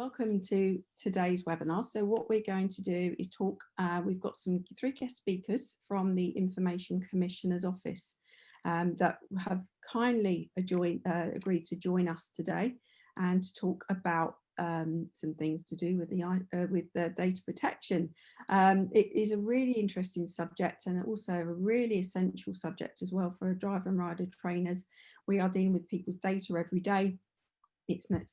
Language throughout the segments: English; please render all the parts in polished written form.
welcome to today's webinar. So what we're going to do is talk, we've got three guest speakers from the Information Commissioner's Office that have kindly agreed to join us today and to talk about some things to do with the data protection. It is a really interesting subject and also a really essential subject as well for driver and rider trainers. We are dealing with people's data every day. It's an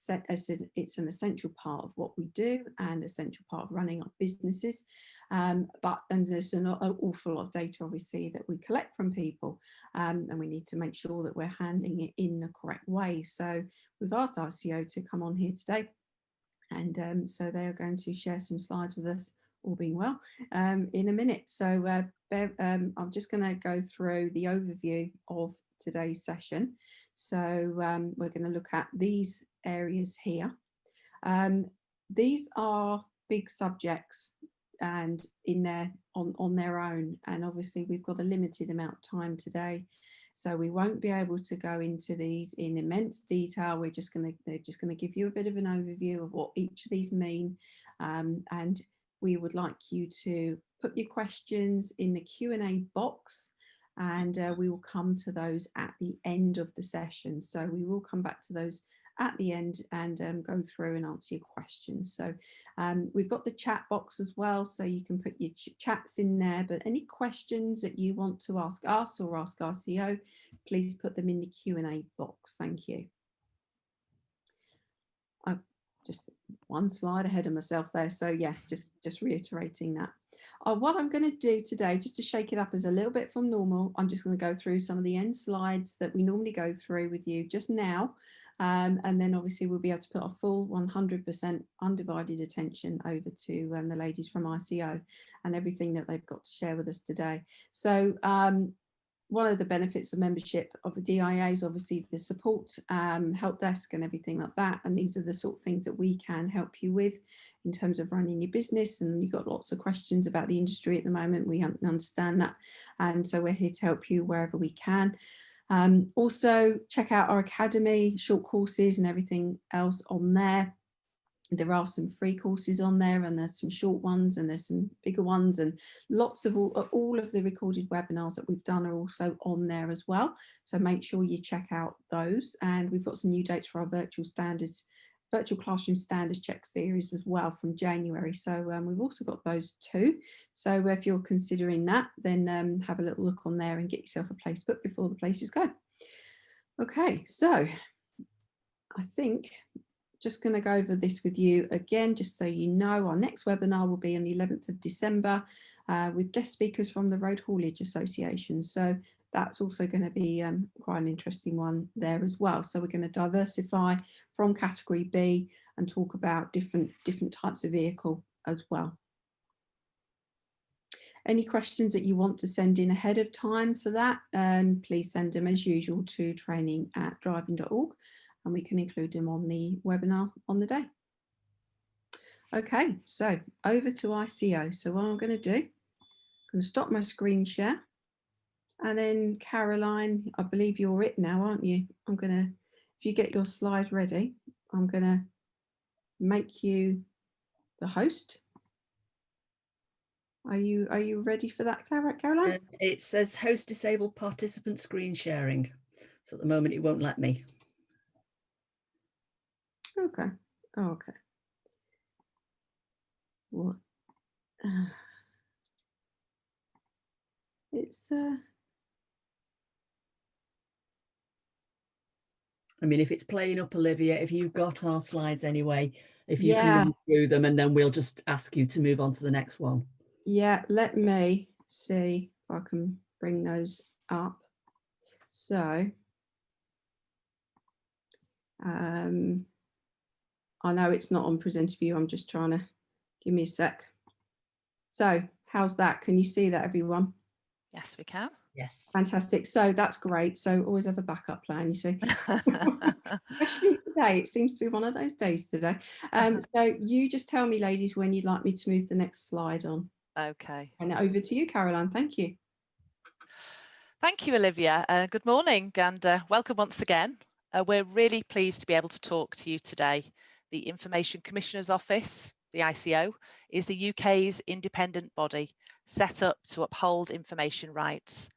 essential part of what we do and essential part of running our businesses. And there's an awful lot of data, obviously, that we collect from people, and we need to make sure that we're handling it in the correct way. So we've asked ICO to come on here today, and so they are going to share some slides with us, all being well, in a minute. So Bev, I'm just going to go through the overview of today's session. So we're going to look at these areas here. These are big subjects and in there on their own, and obviously we've got a limited amount of time today, so we won't be able to go into these in immense detail. They're just going to give you a bit of an overview of what each of these mean, and we would like you to put your questions in the Q&A box, and we will come to those at the end of the session. So we will come back to those at the end and go through and answer your questions. So we've got the chat box as well, so you can put your chats in there, but any questions that you want to ask us or ask RCO, please put them in the Q&A box. Thank you. Just one slide ahead of myself there, so yeah, just reiterating that. What I'm going to do today, just to shake it up as a little bit from normal, I'm just going to go through some of the end slides that we normally go through with you just now, and then obviously we'll be able to put our full 100% undivided attention over to the ladies from ICO and everything that they've got to share with us today. So one of the benefits of membership of a DIA is obviously the support, help desk and everything like that. And these are the sort of things that we can help you with in terms of running your business. And you've got lots of questions about the industry at the moment. We understand that. And so we're here to help you wherever we can. Also check out our academy, short courses and everything else on there. There are some free courses on there, and there's some short ones and there's some bigger ones, and lots of all of the recorded webinars that we've done are also on there as well. So make sure you check out those. And we've got some new dates for our virtual classroom standards check series as well from January. So we've also got those too. So if you're considering that, then have a little look on there and get yourself a place booked before the places go. Okay, so I think just going to go over this with you again, just so you know. Our next webinar will be on the 11th of December with guest speakers from the Road Haulage Association. So that's also going to be quite an interesting one there as well. So we're going to diversify from category B and talk about different types of vehicle as well. Any questions that you want to send in ahead of time for that, please send them as usual to training@driving.org. and we can include them on the webinar on the day. Okay, so over to ICO. So what I'm going to do, I'm going to stop my screen share, and then Caroline, I believe you're it now, aren't you? I'm going to, if you get your slide ready, I'm going to make you the host. Are you ready for that, Caroline? It says host disabled participant screen sharing. So at the moment it won't let me. Okay. Oh, okay. What? It's I mean, if it's playing up, Olivia, if you've got our slides anyway, if you can yeah, run through them, and then we'll just ask you to move on to the next one. Yeah, let me see if I can bring those up. So I know it's not on presenter view, I'm just trying to, give me a sec. So how's that? Can you see that, everyone? Yes, we can. Yes. Fantastic. So that's great. So always have a backup plan, you see. Especially today, it seems to be one of those days today. So you just tell me, ladies, when you'd like me to move the next slide on. Okay. And over to you, Caroline. Thank you. Thank you, Olivia. Good morning and welcome once again. We're really pleased to be able to talk to you today the Information Commissioner's Office, the ICO, is the UK's independent body set up to uphold information rights,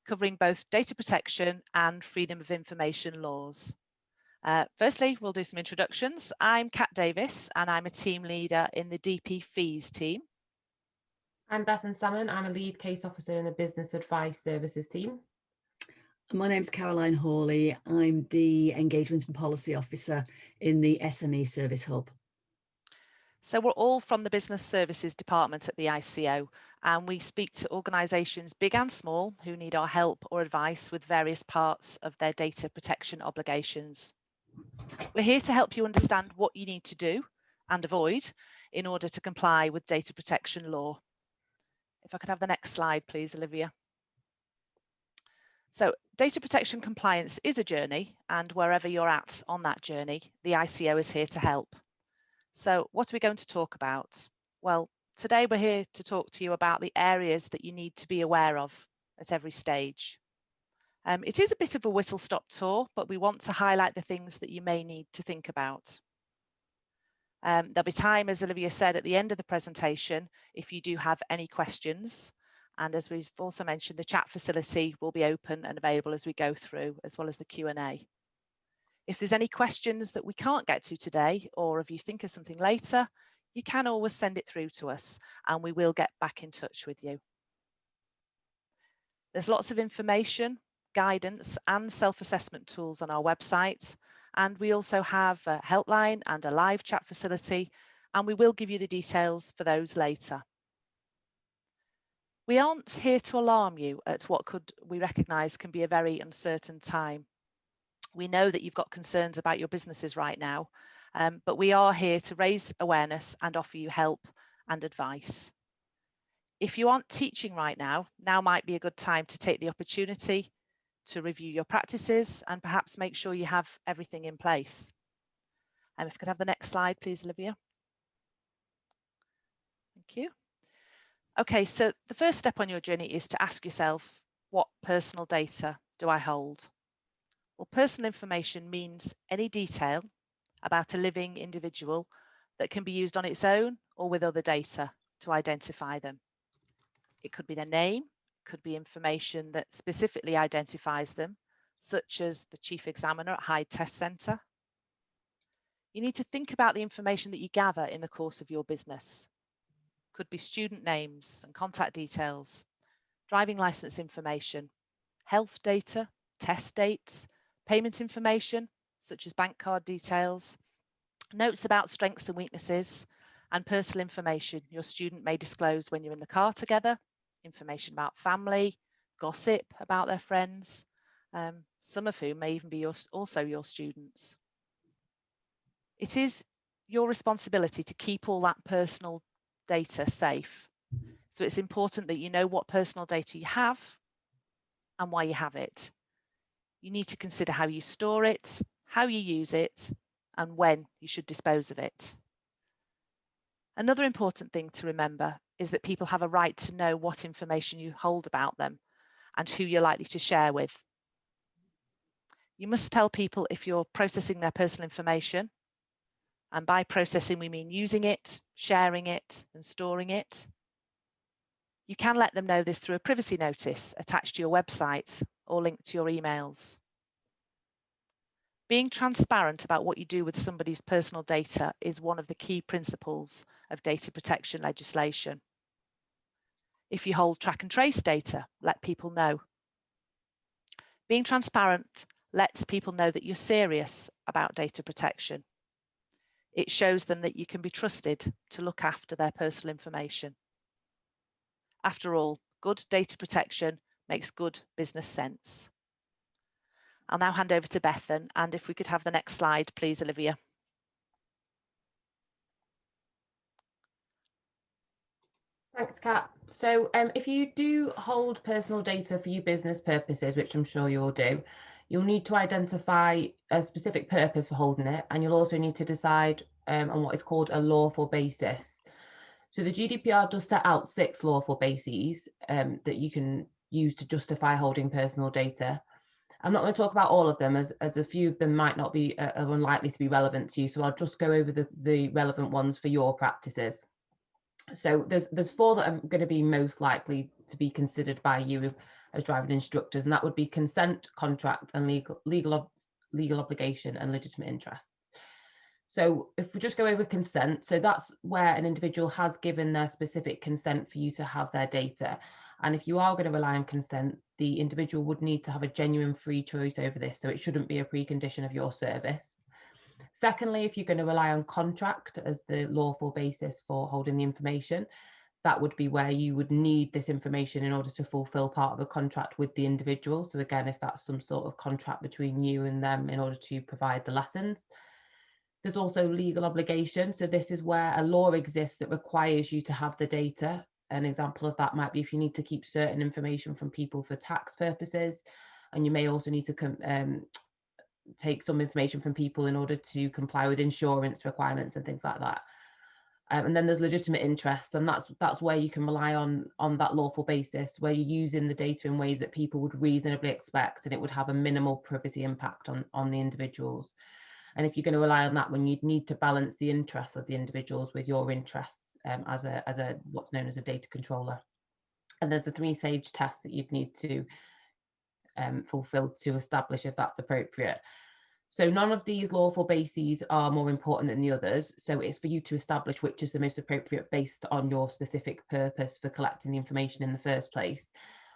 covering both data protection and freedom of information laws. Firstly, we'll do some introductions. I'm Kat Davies and I'm a team leader in the DP Fees team. I'm Beth and Salmon. I'm a lead case officer in the Business Advice Services team. My name's Caroline Hawley. I'm the Engagement and Policy Officer in the SME Service Hub. So we're all from the Business Services Department at the ICO, and we speak to organisations big and small who need our help or advice with various parts of their data protection obligations. We're here to help you understand what you need to do and avoid in order to comply with data protection law. If I could have the next slide, please, Olivia. So data protection compliance is a journey, and wherever you're at on that journey, the ICO is here to help. So what are we going to talk about? Well, today we're here to talk to you about the areas that you need to be aware of at every stage. It is a bit of a whistle-stop tour, but we want to highlight the things that you may need to think about. There'll be time, as Olivia said, at the end of the presentation, if you do have any questions. And as we've also mentioned, the chat facility will be open and available as we go through, as well as the Q&A. If there's any questions that we can't get to today, or if you think of something later, you can always send it through to us and we will get back in touch with you. There's lots of information, guidance and self-assessment tools on our website. And we also have a helpline and a live chat facility, and we will give you the details for those later. We aren't here to alarm you at what we recognise can be a very uncertain time. We know that you've got concerns about your businesses right now, but we are here to raise awareness and offer you help and advice. If you aren't teaching right now might be a good time to take the opportunity to review your practices and perhaps make sure you have everything in place. If I could have the next slide, please, Olivia. Thank you. Okay, so the first step on your journey is to ask yourself, what personal data do I hold? Well, personal information means any detail about a living individual that can be used on its own or with other data to identify them. It could be their name, could be information that specifically identifies them, such as the chief examiner at Hyde Test Centre. You need to think about the information that you gather in the course of your business. Could be student names and contact details, driving licence information, health data, test dates, payment information, such as bank card details, notes about strengths and weaknesses, and personal information your student may disclose when you're in the car together, information about family, gossip about their friends, some of whom may even be also your students. It is your responsibility to keep all that personal data safe. So it's important that you know what personal data you have and why you have it. You need to consider how you store it, how you use it, and when you should dispose of it. Another important thing to remember is that people have a right to know what information you hold about them and who you're likely to share with. You must tell people if you're processing their personal information, and by processing we mean using it, sharing it, and storing it. You can let them know this through a privacy notice attached to your website or linked to your emails. Being transparent about what you do with somebody's personal data is one of the key principles of data protection legislation. If you hold track and trace data, let people know. Being transparent lets people know that you're serious about data protection. It shows them that you can be trusted to look after their personal information. After all, good data protection makes good business sense. I'll now hand over to Beth, and if we could have the next slide, please, Olivia. Thanks, Kat. So if you do hold personal data for your business purposes, which I'm sure you all do, you'll need to identify a specific purpose for holding it, and you'll also need to decide on what is called a lawful basis. So the GDPR does set out 6 lawful bases that you can use to justify holding personal data. I'm not going to talk about all of them, as a few of them might not be are unlikely to be relevant to you. So I'll just go over the relevant ones for your practices. So there's 4 that are going to be most likely to be considered by you as driving instructors, and that would be consent, contract, and legal obligation and legitimate interests. So if we just go over consent, so that's where an individual has given their specific consent for you to have their data. And if you are going to rely on consent, the individual would need to have a genuine free choice over this. So it shouldn't be a precondition of your service. Secondly, if you're going to rely on contract as the lawful basis for holding the information, that would be where you would need this information in order to fulfill part of a contract with the individual. So again, if that's some sort of contract between you and them in order to provide the lessons. There's also legal obligation. So this is where a law exists that requires you to have the data. An example of that might be if you need to keep certain information from people for tax purposes, and you may also need to take some information from people in order to comply with insurance requirements and things like that. And then there's legitimate interests, and that's where you can rely on that lawful basis, where you're using the data in ways that people would reasonably expect, and it would have a minimal privacy impact on the individuals. And if you're going to rely on that, when you'd need to balance the interests of the individuals with your interests as a what's known as a data controller. And there's the 3-stage test that you'd need to fulfill to establish if that's appropriate. So none of these lawful bases are more important than the others. So it's for you to establish which is the most appropriate based on your specific purpose for collecting the information in the first place.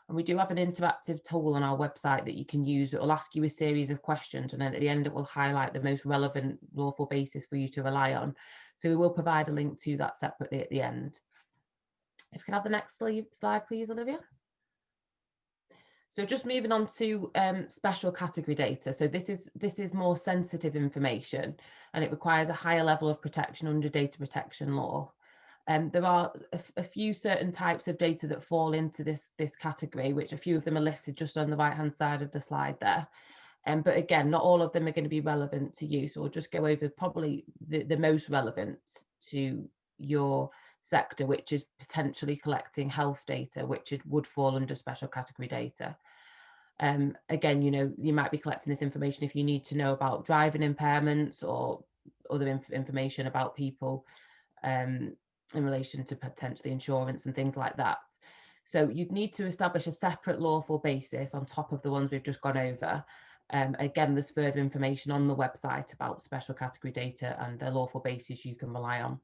And we do have an interactive tool on our website that you can use. It will ask you a series of questions, and then at the end it will highlight the most relevant lawful basis for you to rely on. So we will provide a link to that separately at the end. If you can have the next slide, please, Olivia. So just moving on to special category data. So this is more sensitive information, and it requires a higher level of protection under data protection law. There are a few certain types of data that fall into this category, which a few of them are listed just on the right hand side of the slide there. But again, not all of them are going to be relevant to you. So we'll just go over probably the most relevant to your sector, which is potentially collecting health data, which would fall under special category data. Again, you might be collecting this information if you need to know about driving impairments or other information about people in relation to potentially insurance and things like that. So you'd need to establish a separate lawful basis on top of the ones we've just gone over. Again, there's further information on the website about special category data and the lawful basis you can rely on.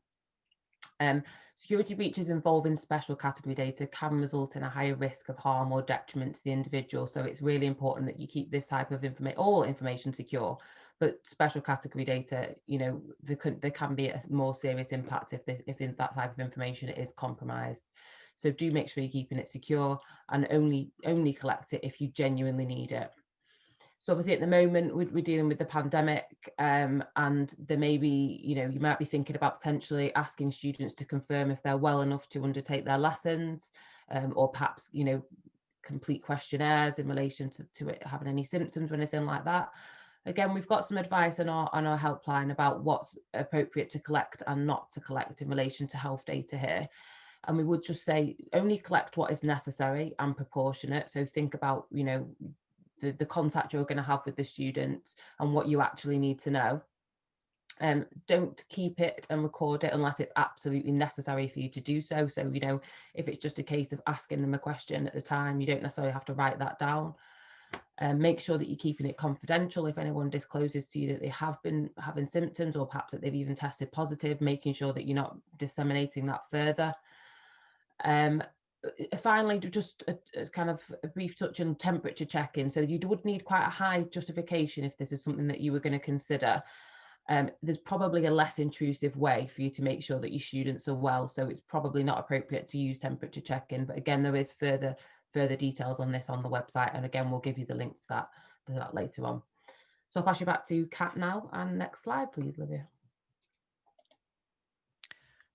Security breaches involving special category data can result in a higher risk of harm or detriment to the individual. So it's really important that you keep this type of all information secure, but special category data, there can be a more serious impact if in that type of information is compromised. So do make sure you're keeping it secure, and only collect it if you genuinely need it. So obviously at the moment we're dealing with the pandemic, and there may be, you might be thinking about potentially asking students to confirm if they're well enough to undertake their lessons, or perhaps, complete questionnaires in relation to it having any symptoms or anything like that. Again, we've got some advice on our helpline about what's appropriate to collect and not to collect in relation to health data here. And we would just say only collect what is necessary and proportionate. So think about, the contact you're going to have with the student and what you actually need to know. Don't keep it and record it unless it's absolutely necessary for you to do so. So, if it's just a case of asking them a question at the time, you don't necessarily have to write that down. Make sure that you're keeping it confidential. If anyone discloses to you that they have been having symptoms, or perhaps that they've even tested positive, making sure that you're not disseminating that further. Finally, just a kind of a brief touch on temperature checking. So you would need quite a high justification if this is something that you were going to consider. There's probably a less intrusive way for you to make sure that your students are well. So it's probably not appropriate to use temperature checking. But again, there is further details on this on the website. And again, we'll give you the link to that later on. So I'll pass you back to Kat now. And next slide, please, Olivia.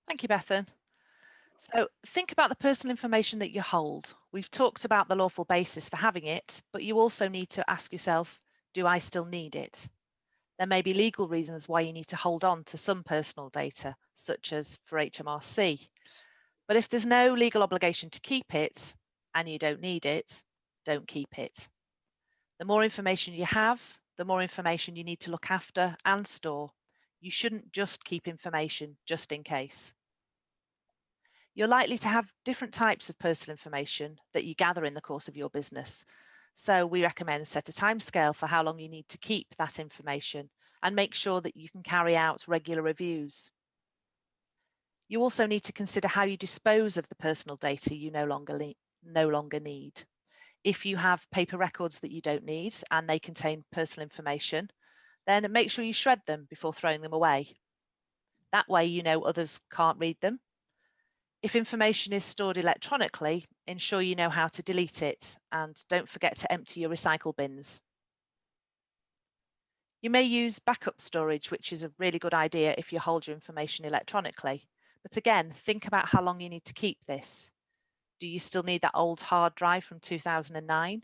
Thank you, Bethan. So think about the personal information that you hold. We've talked about the lawful basis for having it, but you also need to ask yourself, do I still need it? There may be legal reasons why you need to hold on to some personal data, such as for HMRC. But if there's no legal obligation to keep it and you don't need it, don't keep it. The more information you have, the more information you need to look after and store. You shouldn't just keep information just in case. You're likely to have different types of personal information that you gather in the course of your business. So we recommend set a timescale for how long you need to keep that information and make sure that you can carry out regular reviews. You also need to consider how you dispose of the personal data you no longer need. If you have paper records that you don't need and they contain personal information, then make sure you shred them before throwing them away. That way you know others can't read them. If information is stored electronically, ensure you know how to delete it, and don't forget to empty your recycle bins. You may use backup storage, which is a really good idea if you hold your information electronically. But again, think about how long you need to keep this. Do you still need that old hard drive from 2009?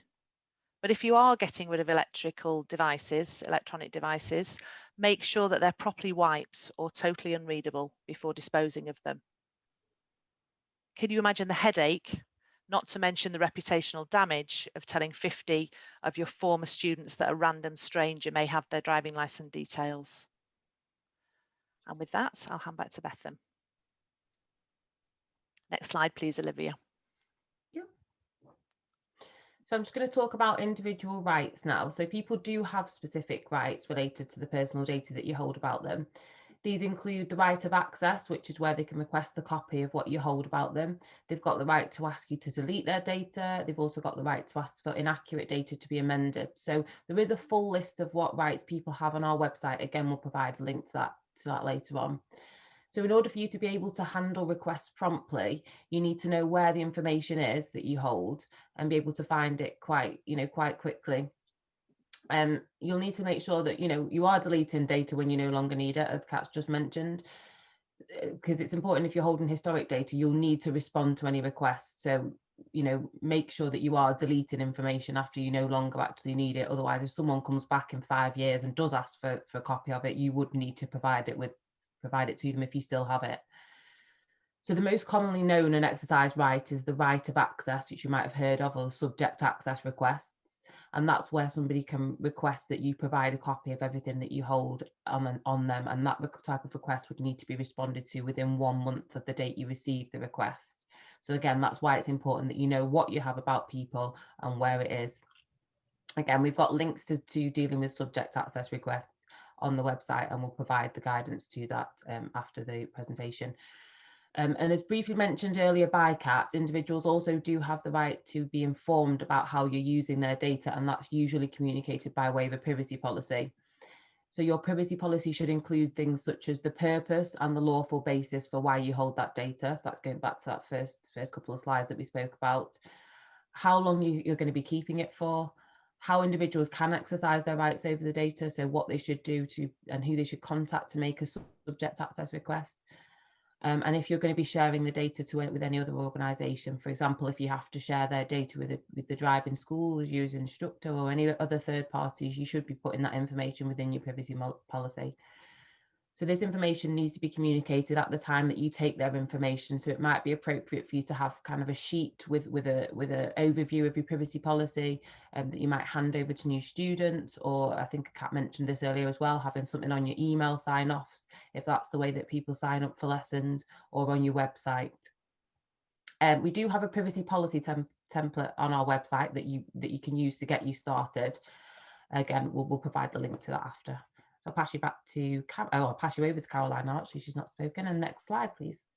But if you are getting rid of electronic devices, make sure that they're properly wiped or totally unreadable before disposing of them. Can you imagine the headache, not to mention the reputational damage of telling 50 of your former students that a random stranger may have their driving license details? And with that, I'll hand back to Beth then. Next slide, please, Olivia. Yep. So I'm just going to talk about individual rights now. So people do have specific rights related to the personal data that you hold about them. These include the right of access, which is where they can request the copy of what you hold about them. They've got the right to ask you to delete their data. They've also got the right to ask for inaccurate data to be amended. So there is a full list of what rights people have on our website. Again, we'll provide a link to that later on. So in order for you to be able to handle requests promptly, you need to know where the information is that you hold and be able to find it quite quickly. You'll need to make sure that you are deleting data when you no longer need it, as Kat's just mentioned, because it's important. If you're holding historic data, you'll need to respond to any requests. So make sure that you are deleting information after you no longer actually need it. Otherwise, if someone comes back in 5 years and does ask for a copy of it, you would need to provide it to them if you still have it. So the most commonly known and exercised right is the right of access, which you might have heard of, or subject access requests. And that's where somebody can request that you provide a copy of everything that you hold on them. And that type of request would need to be responded to within 1 month of the date you receive the request. So again, that's why it's important that you know what you have about people and where it is. Again, we've got links to dealing with subject access requests on the website, and we'll provide the guidance to that after the presentation. And as briefly mentioned earlier by Kat, individuals also do have the right to be informed about how you're using their data, and that's usually communicated by way of a privacy policy. So your privacy policy should include things such as the purpose and the lawful basis for why you hold that data. So that's going back to that first couple of slides that we spoke about. How long you're going to be keeping it for, how individuals can exercise their rights over the data, so what they should do and who they should contact to make a subject access request. And if you're going to be sharing the data with any other organisation, for example, if you have to share their data with the driving school, you as an instructor, or any other third parties, you should be putting that information within your privacy policy. So this information needs to be communicated at the time that you take their information. So it might be appropriate for you to have kind of a sheet with an overview of your privacy policy that you might hand over to new students, or I think Kat mentioned this earlier as well, having something on your email sign-offs, if that's the way that people sign up for lessons, or on your website. We do have a privacy policy template on our website that you can use to get you started. Again, we'll provide the link to that after. I'll pass you back to I'll pass you over to Caroline now, actually, she's not spoken. And next slide, please.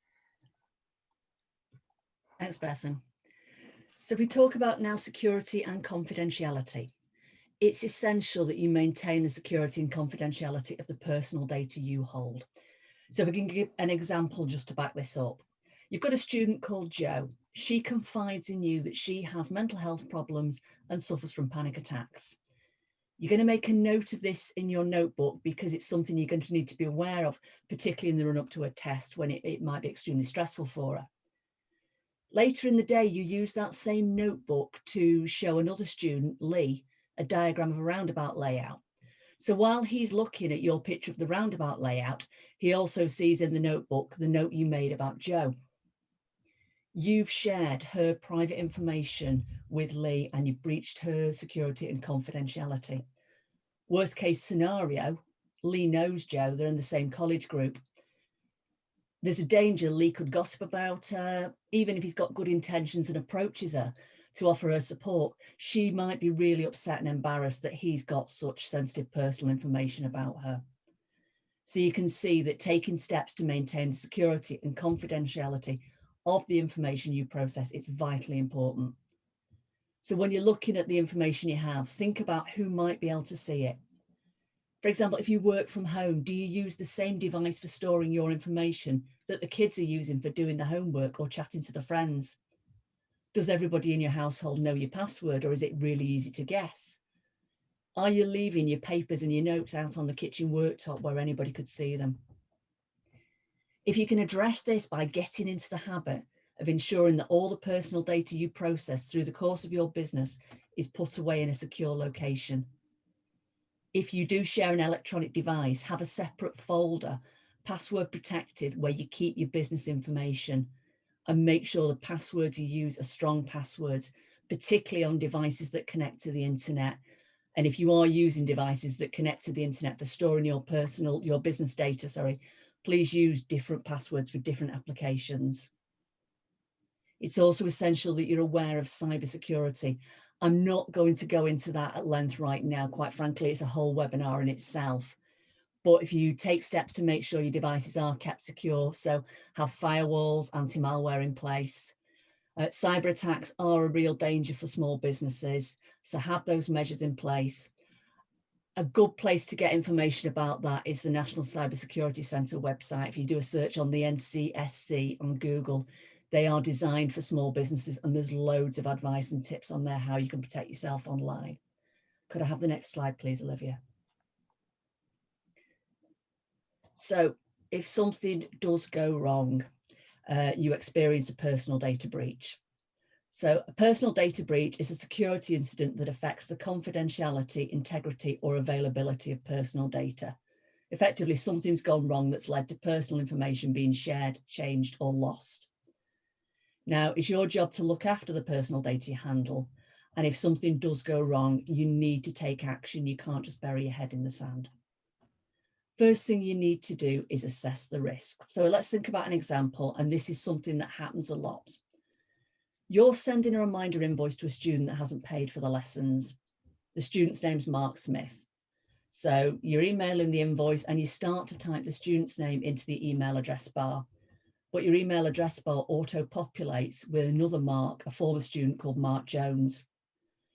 Thanks, Bethan. So if we talk about now security and confidentiality, it's essential that you maintain the security and confidentiality of the personal data you hold. So if we can give an example just to back this up. You've got a student called Jo. She confides in you that she has mental health problems and suffers from panic attacks. You're going to make a note of this in your notebook because it's something you're going to need to be aware of, particularly in the run up to a test when it might be extremely stressful for her. Later in the day, you use that same notebook to show another student, Lee, a diagram of a roundabout layout. So while he's looking at your picture of the roundabout layout, he also sees in the notebook the note you made about Jo. You've shared her private information with Lee and you've breached her security and confidentiality. Worst case scenario, Lee knows Jo, they're in the same college group. There's a danger Lee could gossip about her, even if he's got good intentions and approaches her to offer her support. She might be really upset and embarrassed that he's got such sensitive personal information about her. So you can see that taking steps to maintain the security and confidentiality of the information you process is vitally important. So when you're looking at the information you have, think about who might be able to see it. For example, if you work from home, do you use the same device for storing your information that the kids are using for doing the homework or chatting to the friends? Does everybody in your household know your password, or is it really easy to guess? Are you leaving your papers and your notes out on the kitchen worktop where anybody could see them? If you can address this by getting into the habit of ensuring that all the personal data you process through the course of your business is put away in a secure location. If you do share an electronic device, have a separate folder, password protected, where you keep your business information, and make sure the passwords you use are strong passwords, particularly on devices that connect to the internet. And if you are using devices that connect to the internet for storing your business data, please use different passwords for different applications. It's also essential that you're aware of cybersecurity. I'm not going to go into that at length right now. Quite frankly, it's a whole webinar in itself. But if you take steps to make sure your devices are kept secure, so have firewalls, anti-malware in place. Cyber attacks are a real danger for small businesses, so have those measures in place. A good place to get information about that is the National Cybersecurity Centre website. If you do a search on the NCSC on Google, they are designed for small businesses, and there's loads of advice and tips on there how you can protect yourself online. Could I have the next slide, please, Olivia? So if something does go wrong, you experience a personal data breach. So a personal data breach is a security incident that affects the confidentiality, integrity, or availability of personal data. Effectively, something's gone wrong that's led to personal information being shared, changed, or lost. Now, it's your job to look after the personal data you handle. And if something does go wrong, you need to take action. You can't just bury your head in the sand. First thing you need to do is assess the risk. So let's think about an example, and this is something that happens a lot. You're sending a reminder invoice to a student that hasn't paid for the lessons. The student's name's Mark Smith. So you're emailing the invoice and you start to type the student's name into the email address bar, but your email address bar auto-populates with another Mark, a former student called Mark Jones.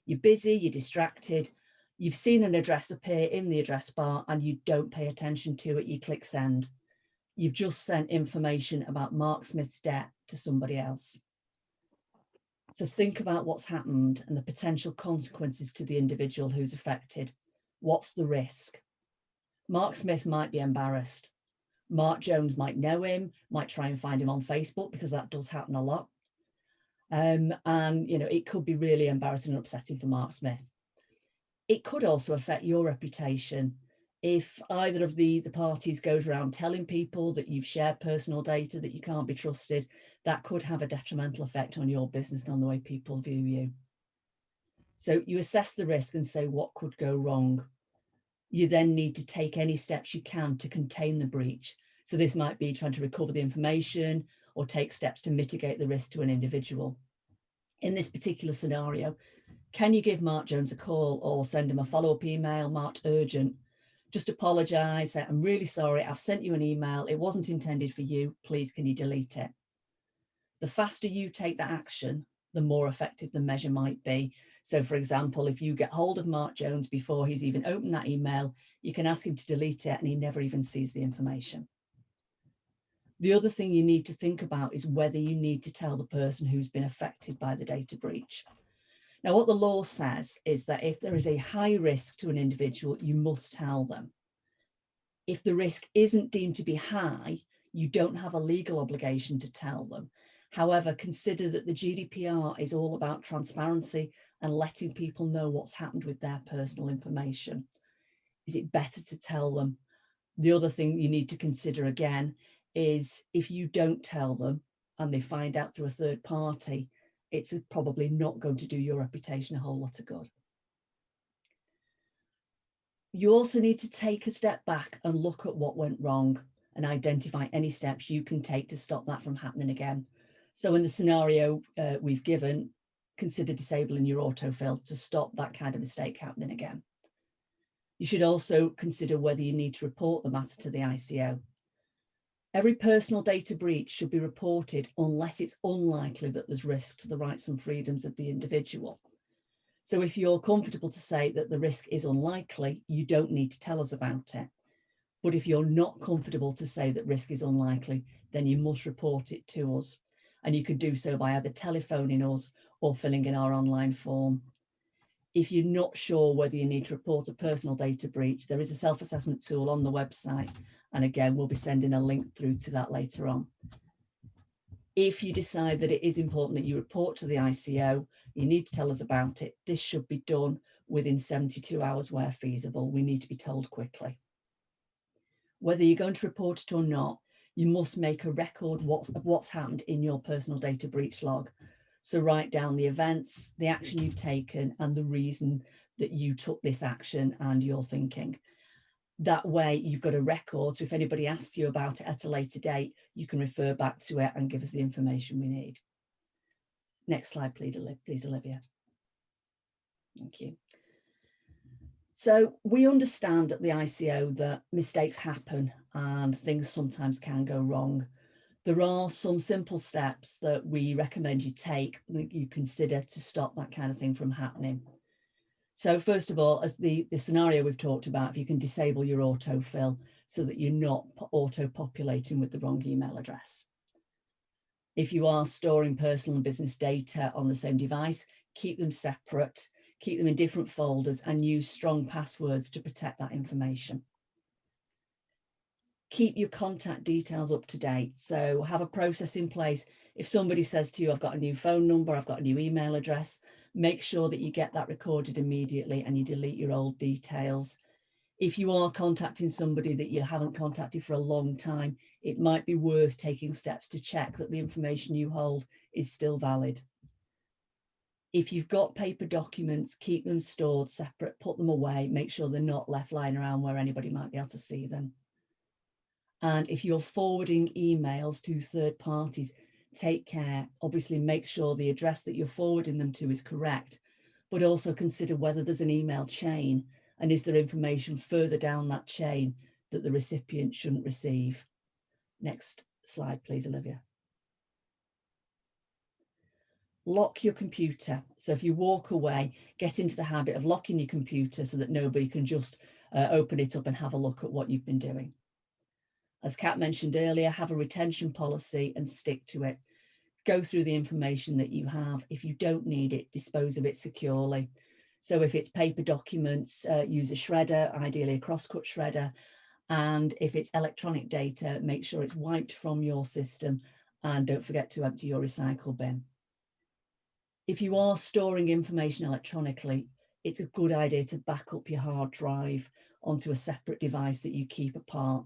You're busy, you're distracted, you've seen an address appear in the address bar and you don't pay attention to it, you click send. You've just sent information about Mark Smith's debt to somebody else. So think about what's happened and the potential consequences to the individual who's affected. What's the risk? Mark Smith might be embarrassed. Mark Jones might know him, might try and find him on Facebook, because that does happen a lot. And it could be really embarrassing and upsetting for Mark Smith. It could also affect your reputation. If either of the parties goes around telling people that you've shared personal data, that you can't be trusted, that could have a detrimental effect on your business and on the way people view you. So you assess the risk and say what could go wrong. You then need to take any steps you can to contain the breach. So this might be trying to recover the information or take steps to mitigate the risk to an individual. In this particular scenario, can you give Mark Jones a call or send him a follow-up email marked urgent? Just apologise, say, I'm really sorry, I've sent you an email, it wasn't intended for you, please can you delete it? The faster you take that action, the more effective the measure might be. So for example, if you get hold of Mark Jones before he's even opened that email, you can ask him to delete it and he never even sees the information. The other thing you need to think about is whether you need to tell the person who's been affected by the data breach. Now, what the law says is that if there is a high risk to an individual, you must tell them. If the risk isn't deemed to be high, you don't have a legal obligation to tell them. However, consider that the GDPR is all about transparency and letting people know what's happened with their personal information. Is it better to tell them? The other thing you need to consider again is if you don't tell them and they find out through a third party, it's probably not going to do your reputation a whole lot of good. You also need to take a step back and look at what went wrong and identify any steps you can take to stop that from happening again. So in the scenario we've given, consider disabling your autofill to stop that kind of mistake happening again. You should also consider whether you need to report the matter to the ICO. Every personal data breach should be reported unless it's unlikely that there's risk to the rights and freedoms of the individual. So if you're comfortable to say that the risk is unlikely, you don't need to tell us about it. But if you're not comfortable to say that risk is unlikely, then you must report it to us. And you can do so by either telephoning us or filling in our online form. If you're not sure whether you need to report a personal data breach, there is a self-assessment tool on the website. And again, we'll be sending a link through to that later on. If you decide that it is important that you report to the ICO, you need to tell us about it. This should be done within 72 hours where feasible. We need to be told quickly. Whether you're going to report it or not, you must make a record of what's happened in your personal data breach log. So write down the events, the action you've taken, and the reason that you took this action and your thinking. That way you've got a record, so if anybody asks you about it at a later date, you can refer back to it and give us the information we need. Next slide, please, Olivia. Thank you. So we understand at the ICO that mistakes happen and things sometimes can go wrong. There are some simple steps that we recommend you take, that you consider to stop that kind of thing from happening. So first of all, as the scenario we've talked about, if you can disable your autofill so that you're not auto-populating with the wrong email address. If you are storing personal and business data on the same device, keep them separate, keep them in different folders and use strong passwords to protect that information. Keep your contact details up to date. So have a process in place. If somebody says to you, I've got a new phone number, I've got a new email address, make sure that you get that recorded immediately and you delete your old details. If you are contacting somebody that you haven't contacted for a long time, it might be worth taking steps to check that the information you hold is still valid. If you've got paper documents, keep them stored separate, put them away, make sure they're not left lying around where anybody might be able to see them. And if you're forwarding emails to third parties, take care. Obviously, make sure the address that you're forwarding them to is correct, but also consider whether there's an email chain and is there information further down that chain that the recipient shouldn't receive. Next slide, please, Olivia. Lock your computer. So if you walk away, get into the habit of locking your computer so that nobody can just open it up and have a look at what you've been doing. As Kat mentioned earlier, have a retention policy and stick to it. Go through the information that you have. If you don't need it, dispose of it securely. So if it's paper documents, use a shredder, ideally a crosscut shredder. And if it's electronic data, make sure it's wiped from your system and don't forget to empty your recycle bin. If you are storing information electronically, it's a good idea to back up your hard drive onto a separate device that you keep apart.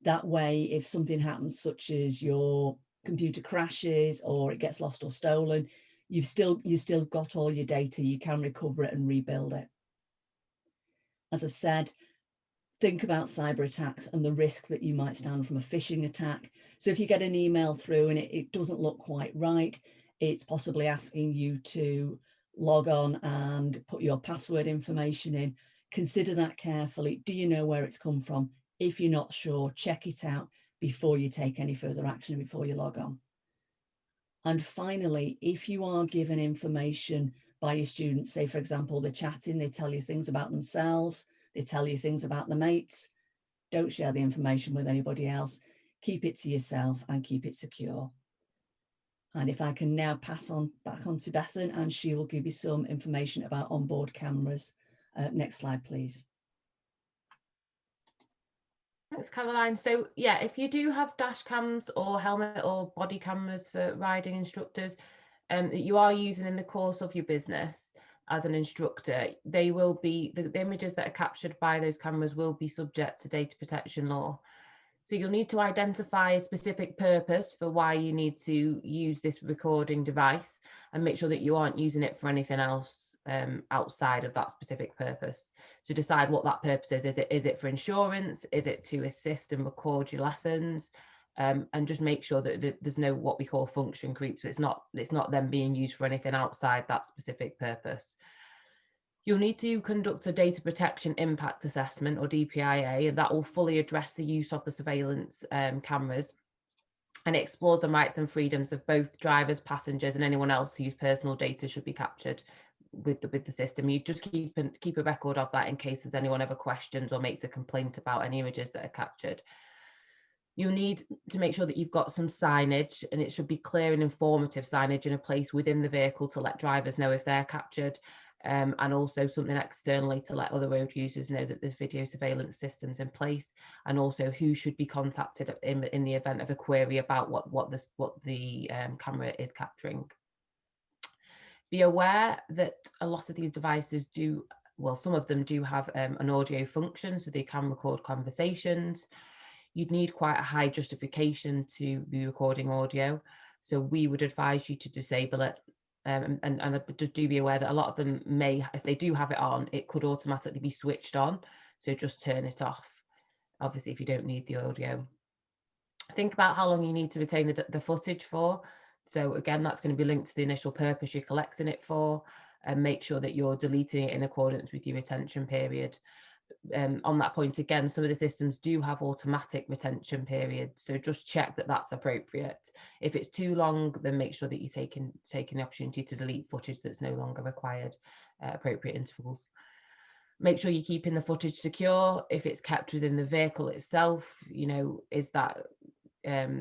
That way, if something happens, such as your computer crashes or it gets lost or stolen, you've still got all your data, you can recover it and rebuild it. As I've said, think about cyber attacks and the risk that you might stand from a phishing attack. So if you get an email through and it doesn't look quite right, it's possibly asking you to log on and put your password information in. Consider that carefully. Do you know where it's come from? If you're not sure, check it out before you take any further action, before you log on. And finally, if you are given information by your students, say, for example, they're chatting, they tell you things about themselves, they tell you things about their mates, don't share the information with anybody else. Keep it to yourself and keep it secure. And if I can now pass on back on to Bethan, and she will give you some information about onboard cameras. Next slide, please. Thanks, Caroline. So yeah, if you do have dash cams or helmet or body cameras for riding instructors that you are using in the course of your business as an instructor, they will be, the images that are captured by those cameras will be subject to data protection law. So you'll need to identify a specific purpose for why you need to use this recording device, and make sure that you aren't using it for anything else outside of that specific purpose. So decide what that purpose is. Is it for insurance? Is it to assist and record your lessons? And just make sure that there's no what we call function creep. So it's not them being used for anything outside that specific purpose. You'll need to conduct a data protection impact assessment, or DPIA, and that will fully address the use of the surveillance cameras, and it explores the rights and freedoms of both drivers, passengers, and anyone else whose personal data should be captured with the system. You just keep a record of that in case there's anyone ever questions or makes a complaint about any images that are captured. You'll need to make sure that you've got some signage, and it should be clear and informative signage in a place within the vehicle to let drivers know if they're captured. And also something externally to let other road users know that there's video surveillance systems in place, and also who should be contacted in the event of a query about what the camera is capturing. Be aware that a lot of these devices do, well, some of them do have an audio function, so they can record conversations. You'd need quite a high justification to be recording audio, so we would advise you to disable it. And just do be aware that a lot of them may, if they do have it on, it could automatically be switched on. So just turn it off, obviously, if you don't need the audio. Think about how long you need to retain the footage for. So again, that's going to be linked to the initial purpose you're collecting it for, and make sure that you're deleting it in accordance with your retention period. On that point, again, some of the systems do have automatic retention periods, so just check that that's appropriate. If it's too long, then make sure that you're taking the opportunity to delete footage that's no longer required at appropriate intervals. Make sure you're keeping the footage secure. If it's kept within the vehicle itself, you know, is that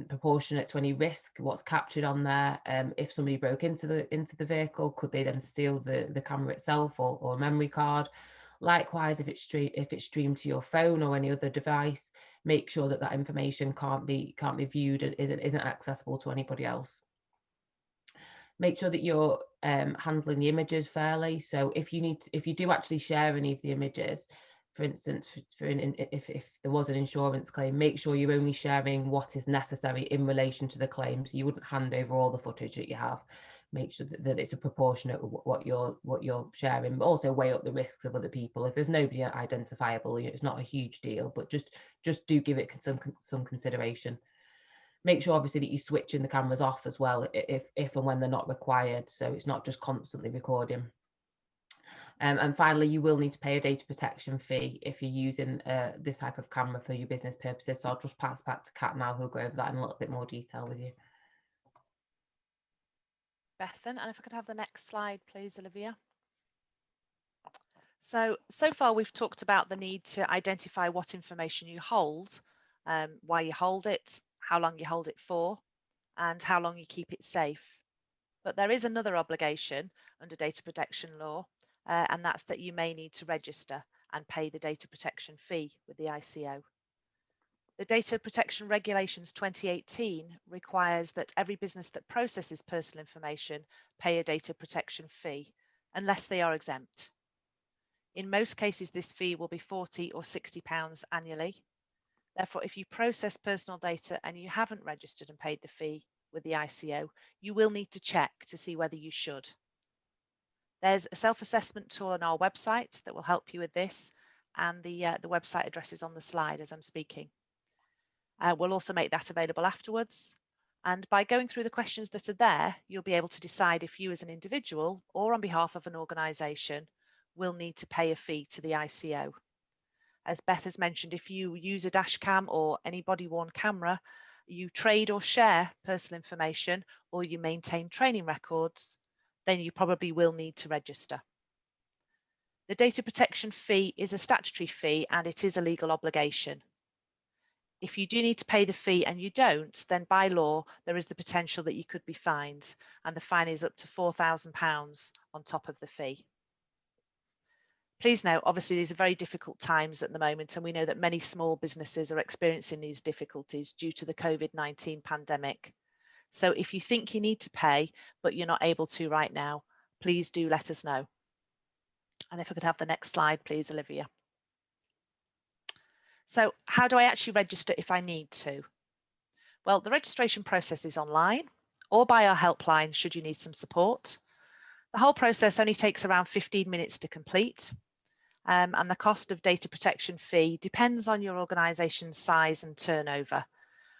proportionate to any risk, what's captured on there? If somebody broke into the vehicle, could they then steal the camera itself or a memory card? Likewise, if it's streamed to your phone or any other device, make sure that information can't be viewed and isn't accessible to anybody else. Make sure that you're handling the images fairly. So if you do actually share any of the images, for instance, if there was an insurance claim, make sure you're only sharing what is necessary in relation to the claim. So you wouldn't hand over all the footage that you have. Make sure that it's a proportionate what you're sharing, but also weigh up the risks of other people. If there's nobody identifiable, it's not a huge deal, but just do give it some consideration. Make sure obviously that you're switching the cameras off as well if and when they're not required, so it's not just constantly recording. And finally, you will need to pay a data protection fee if you're using this type of camera for your business purposes. So I'll just pass back to Kat now, who'll go over that in a little bit more detail with you. Bethan, and if I could have the next slide, please, Olivia. So far we've talked about the need to identify what information you hold, why you hold it, how long you hold it for, and how long you keep it safe. But there is another obligation under data protection law, and that's that you may need to register and pay the data protection fee with the ICO. The Data Protection Regulations 2018 requires that every business that processes personal information pay a data protection fee, unless they are exempt. In most cases, this fee will be £40 or £60 annually. Therefore, if you process personal data and you haven't registered and paid the fee with the ICO, you will need to check to see whether you should. There's a self-assessment tool on our website that will help you with this, and the website address is on the slide as I'm speaking. We'll also make that available afterwards. And by going through the questions that are there, you'll be able to decide if you as an individual or on behalf of an organisation will need to pay a fee to the ICO. As Beth has mentioned, if you use a Dashcam or any body-worn camera, you trade or share personal information, or you maintain training records, then you probably will need to register. The data protection fee is a statutory fee and it is a legal obligation. If you do need to pay the fee and you don't, then by law, there is the potential that you could be fined, and the fine is up to £4,000 on top of the fee. Please note, obviously, these are very difficult times at the moment, and we know that many small businesses are experiencing these difficulties due to the COVID-19 pandemic. So if you think you need to pay, but you're not able to right now, please do let us know. And if I could have the next slide, please, Olivia. So how do I actually register if I need to? Well, the registration process is online or by our helpline should you need some support. The whole process only takes around 15 minutes to complete, and the cost of data protection fee depends on your organisation's size and turnover.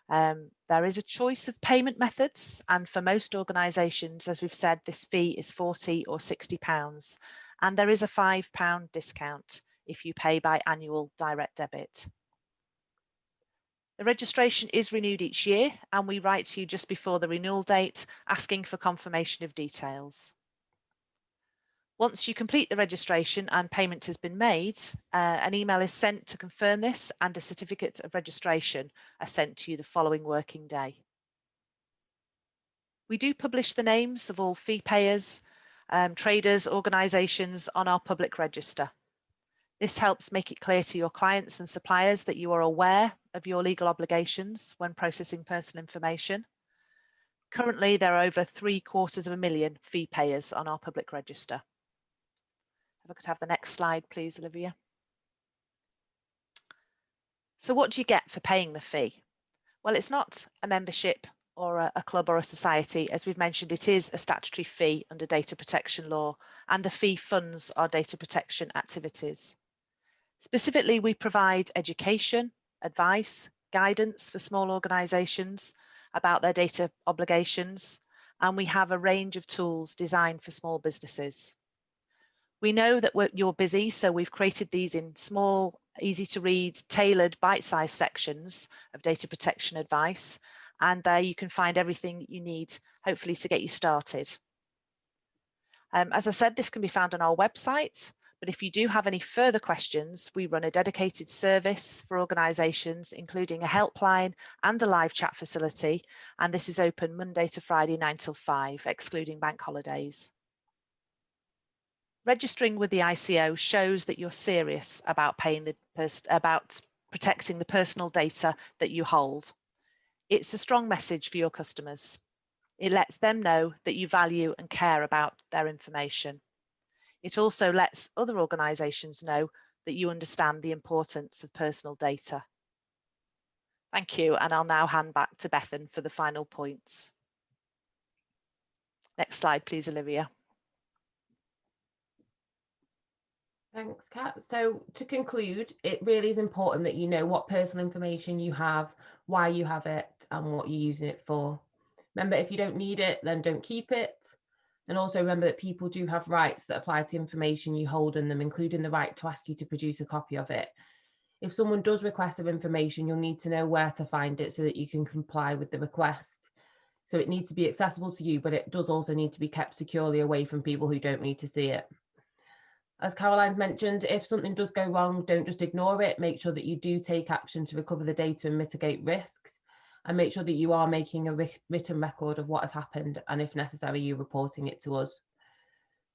There is a choice of payment methods, and for most organisations, as we've said, this fee is £40 or £60, and there is a £5 discount if you pay by annual direct debit. The registration is renewed each year, and we write to you just before the renewal date asking for confirmation of details. Once you complete the registration and payment has been made, an email is sent to confirm this, and a certificate of registration are sent to you the following working day. We do publish the names of all fee payers, traders, organisations on our public register. This helps make it clear to your clients and suppliers that you are aware of your legal obligations when processing personal information. Currently, there are over 750,000 fee payers on our public register. If I could have the next slide, please, Olivia. So what do you get for paying the fee? Well, it's not a membership or a club or a society. As we've mentioned, it is a statutory fee under data protection law, and the fee funds our data protection activities. Specifically, we provide education, advice, guidance for small organisations about their data obligations, and we have a range of tools designed for small businesses. We know that you're busy, so we've created these in small, easy to read, tailored, bite-sized sections of data protection advice, and there you can find everything you need, hopefully, to get you started. As I said, this can be found on our website, but if you do have any further questions, we run a dedicated service for organisations, including a helpline and a live chat facility, and this is open Monday to Friday 9 till 5, excluding bank holidays. Registering with the ICO shows that you're serious about protecting the personal data that you hold. It's a strong message for your customers. It lets them know that you value and care about their information. It also lets other organisations know that you understand the importance of personal data. Thank you, and I'll now hand back to Bethan for the final points. Next slide, please, Olivia. Thanks, Kat. So to conclude, it really is important that you know what personal information you have, why you have it, and what you're using it for. Remember, if you don't need it, then don't keep it. And also remember that people do have rights that apply to the information you hold in them, including the right to ask you to produce a copy of it. If someone does request of information, you'll need to know where to find it so that you can comply with the request. So it needs to be accessible to you, but it does also need to be kept securely away from people who don't need to see it. As Caroline's mentioned, if something does go wrong, don't just ignore it. Make sure that you do take action to recover the data and mitigate risks, and make sure that you are making a written record of what has happened, and if necessary, you're reporting it to us.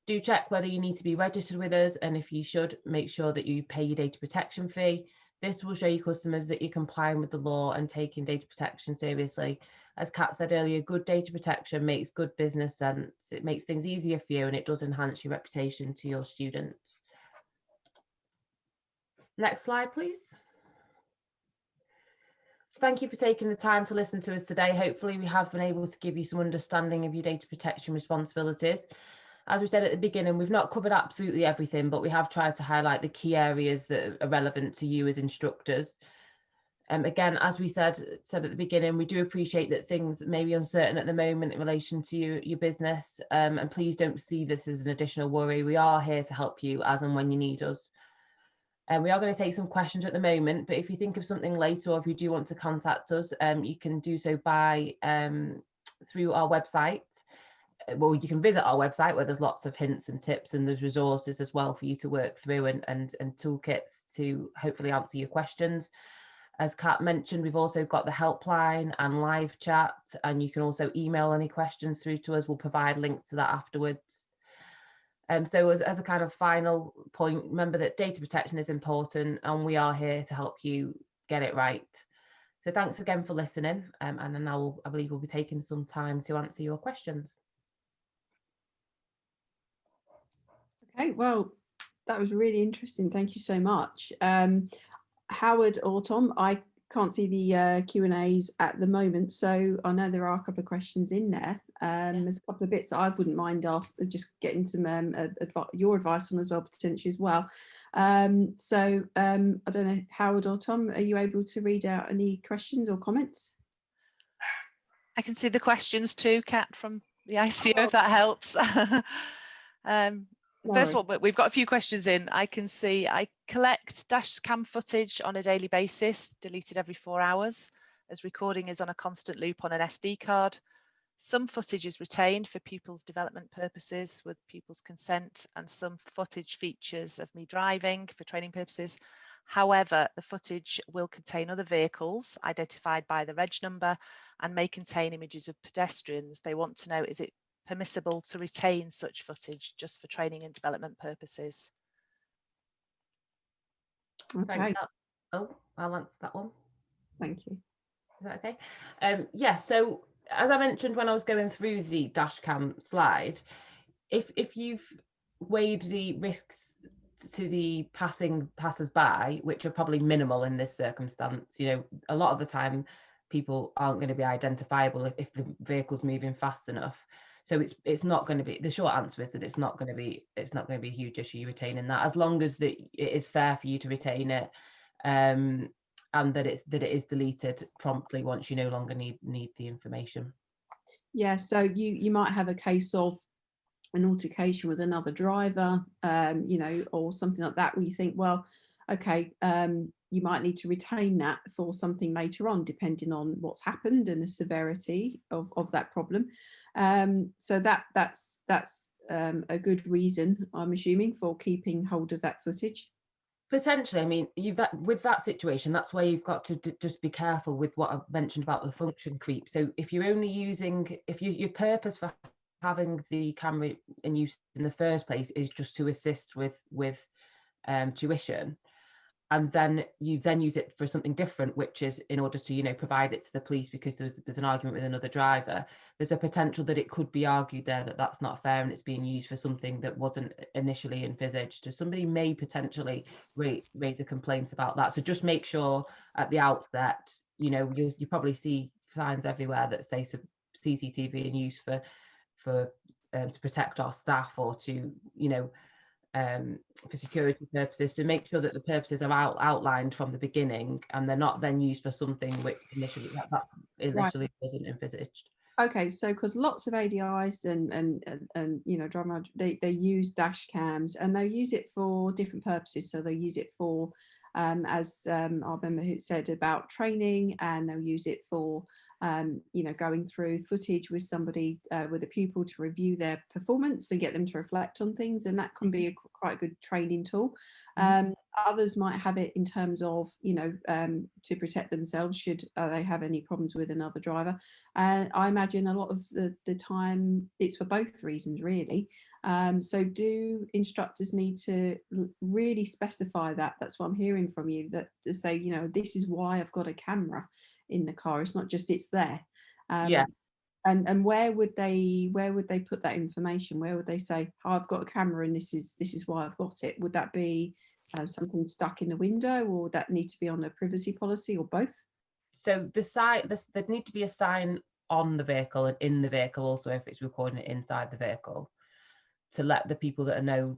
Do check whether you need to be registered with us, and if you should, make sure that you pay your data protection fee. This will show your customers that you're complying with the law and taking data protection seriously. As Kat said earlier, good data protection makes good business sense. It makes things easier for you, and it does enhance your reputation to your students. Next slide, please. So thank you for taking the time to listen to us today. Hopefully we have been able to give you some understanding of your data protection responsibilities. As we said at the beginning, we've not covered absolutely everything, but we have tried to highlight the key areas that are relevant to you as instructors. Again, as we said at the beginning, we do appreciate that things may be uncertain at the moment in relation to your business, and please don't see this as an additional worry. We are here to help you as and when you need us. We are going to take some questions at the moment, but if you think of something later, or if you do want to contact us, you can do so by through our website. Well, you can visit our website where there's lots of hints and tips, and there's resources as well for you to work through, and toolkits to hopefully answer your questions. As Kat mentioned, we've also got the helpline and live chat, and you can also email any questions through to us. We'll provide links to that afterwards. So as a kind of final point, remember that data protection is important, and we are here to help you get it right. So thanks again for listening, and now I believe we'll be taking some time to answer your questions. Okay, well, that was really interesting. Thank you so much. Howard or Tom, I can't see the Q&As at the moment, so I know there are a couple of questions in there. There's a couple of bits that I wouldn't mind just getting some your advice on as well, potentially as well. I don't know, Howard or Tom, are you able to read out any questions or comments? I can see the questions too, Kat, from the ICO, if that helps. First of all, we've got a few questions in. I can see I collect dash cam footage on a daily basis, deleted every 4 hours, as recording is on a constant loop on an SD card. Some footage is retained for pupils' development purposes with pupils' consent, and some footage features of me driving for training purposes. However, the footage will contain other vehicles identified by the reg number and may contain images of pedestrians. They want to know, is it permissible to retain such footage just for training and development purposes? Okay. Oh, I'll answer that one. Thank you. Is that okay? Yeah, so as I mentioned when I was going through the dashcam slide, if you've weighed the risks to the passers-by, which are probably minimal in this circumstance, you know, a lot of the time people aren't going to be identifiable if the vehicle's moving fast enough. So it's not going to be, the short answer is that it's not going to be a huge issue retaining that, as long as that it is fair for you to retain it, and that it is deleted promptly once you no longer need the information. Yeah, so you might have a case of an altercation with another driver, you know, or something like that, where you think, well, okay, you might need to retain that for something later on, depending on what's happened and the severity of that problem. So that's a good reason, I'm assuming, for keeping hold of that footage. Potentially. I mean, with that situation, that's where you've got to just be careful with what I've mentioned about the function creep. So if you're only using, your purpose for having the camera in use in the first place is just to assist with tuition, and then you use it for something different, which is in order to, you know, provide it to the police because there's an argument with another driver, there's a potential that it could be argued there that that's not fair and it's being used for something that wasn't initially envisaged. So somebody may potentially raise a complaint about that. So just make sure at the outset, you know, you probably see signs everywhere that say CCTV in use for to protect our staff or to, you know, for security purposes, to make sure that the purposes are outlined from the beginning and they're not then used for something which initially wasn't envisaged. Okay, so because lots of ADIs and you know, drama, they use dash cams and they'll use it for different purposes. So they'll use it for as I remember who said about training, and they'll use it for you know, going through footage with somebody, with a pupil, to review their performance and get them to reflect on things, and that can be quite a good training tool. Others might have it in terms of, you know, to protect themselves should they have any problems with another driver. And I imagine a lot of the time it's for both reasons, really. So do instructors need to really specify that? That's what I'm hearing from you, that to say, you know, this is why I've got a camera in the car. It's not just it's there. Yeah. And where would they put that information? Where would they say, oh, I've got a camera and this is why I've got it? Would that be something stuck in the window, or would that need to be on a privacy policy, or both? So there'd need to be a sign on the vehicle and in the vehicle also, if it's recording it inside the vehicle, to let the people that know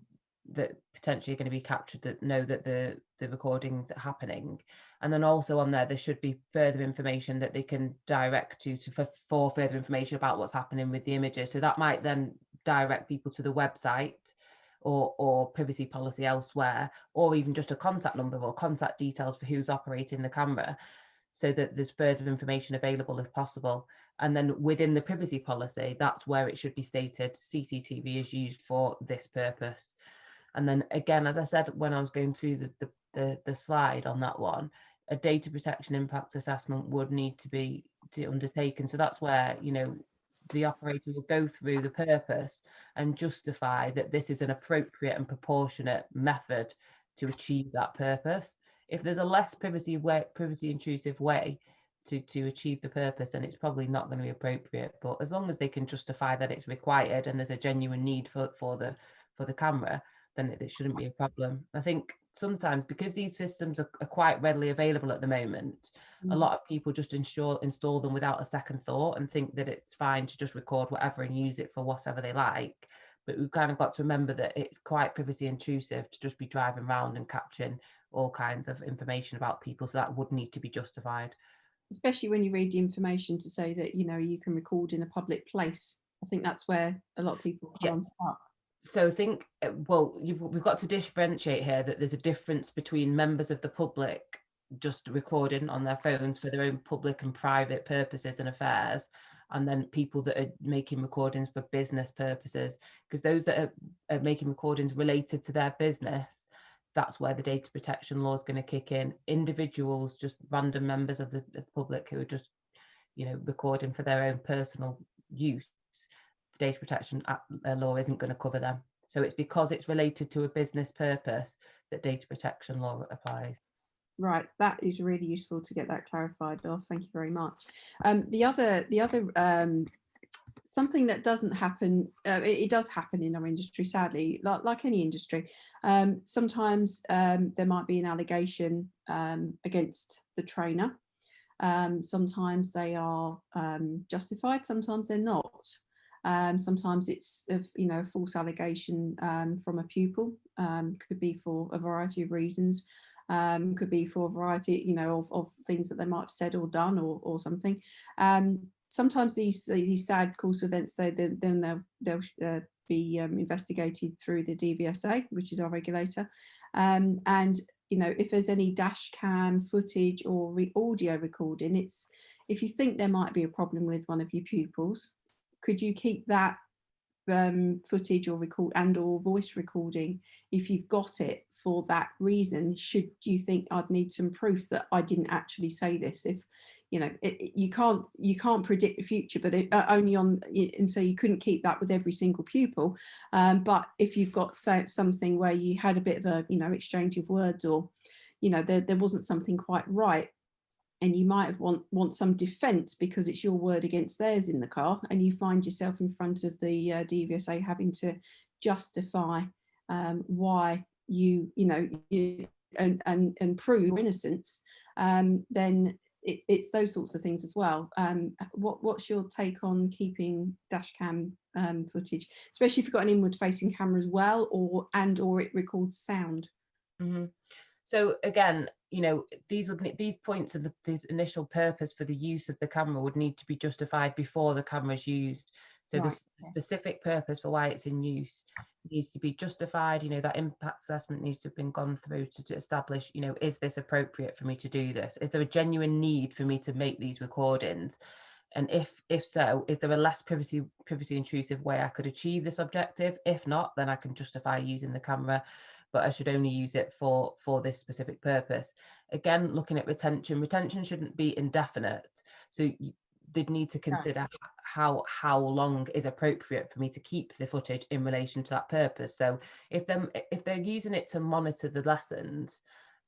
that potentially are going to be captured, that know that the recordings are happening. And then also on there should be further information that they can direct to for further information about what's happening with the images. So that might then direct people to the website or privacy policy elsewhere, or even just a contact number or contact details for who's operating the camera, so that there's further information available if possible. And then within the privacy policy, that's where it should be stated CCTV is used for this purpose. And then again, as I said when I was going through the slide on that one, a data protection impact assessment would need to be undertaken. So that's where, you know, the operator will go through the purpose and justify that this is an appropriate and proportionate method to achieve that purpose. If there's a less privacy intrusive way to achieve the purpose, then it's probably not going to be appropriate. But as long as they can justify that it's required and there's a genuine need for the camera, then it shouldn't be a problem. I think sometimes, because these systems are quite readily available at the moment, a lot of people just install them without a second thought and think that it's fine to just record whatever and use it for whatever they like. But we've kind of got to remember that it's quite privacy intrusive to just be driving around and capturing all kinds of information about people. So that would need to be justified. Especially when you read the information to say that, you know, you can record in a public place. I think that's where a lot of people come unstuck. So I think, well, we've got to differentiate here that there's a difference between members of the public just recording on their phones for their own public and private purposes and affairs, and then people that are making recordings for business purposes, because those that are making recordings related to their business, that's where the data protection law is going to kick in. Individuals, just random members of the public who are just, you know, recording for their own personal use, the data protection law isn't going to cover them. So it's because it's related to a business purpose that data protection law applies. Right, that is really useful to get that clarified. Oh, thank you very much. The other something that doesn't happen, it does happen in our industry, sadly, like any industry. Sometimes there might be an allegation against the trainer. Sometimes they are justified, sometimes they're not. Sometimes it's a false allegation from a pupil. Could be for a variety of reasons. Could be for a variety, of things that they might have said or done or something. Sometimes these sad course of events, they'll be investigated through the DVSA, which is our regulator. And if there's any dash cam footage or audio recording, if you think there might be a problem with one of your pupils, could you keep that footage or or voice recording if you've got it for that reason? Should you think I'd need some proof that I didn't actually say this? If you can't predict the future, but only on, and so you couldn't keep that with every single pupil. But if you've got something where you had a bit of a exchange of words, or there wasn't something quite right, and you might want some defence because it's your word against theirs in the car, and you find yourself in front of the DVSA having to justify why you prove your innocence, then it's those sorts of things as well. What's your take on keeping dashcam footage, especially if you've got an inward-facing camera as well, or it records sound? Mm-hmm. So again, these points of the initial purpose for the use of the camera would need to be justified before the camera is used. So right. The specific purpose for why it's in use needs to be justified. That impact assessment needs to have been gone through to establish, is this appropriate for me to do this? Is there a genuine need for me to make these recordings? And if so, is there a less privacy intrusive way I could achieve this objective? If not, then I can justify using the camera, but I should only use it for this specific purpose. Again, looking at retention shouldn't be indefinite. So they'd need to consider how long is appropriate for me to keep the footage in relation to that purpose. So if they're using it to monitor the lessons,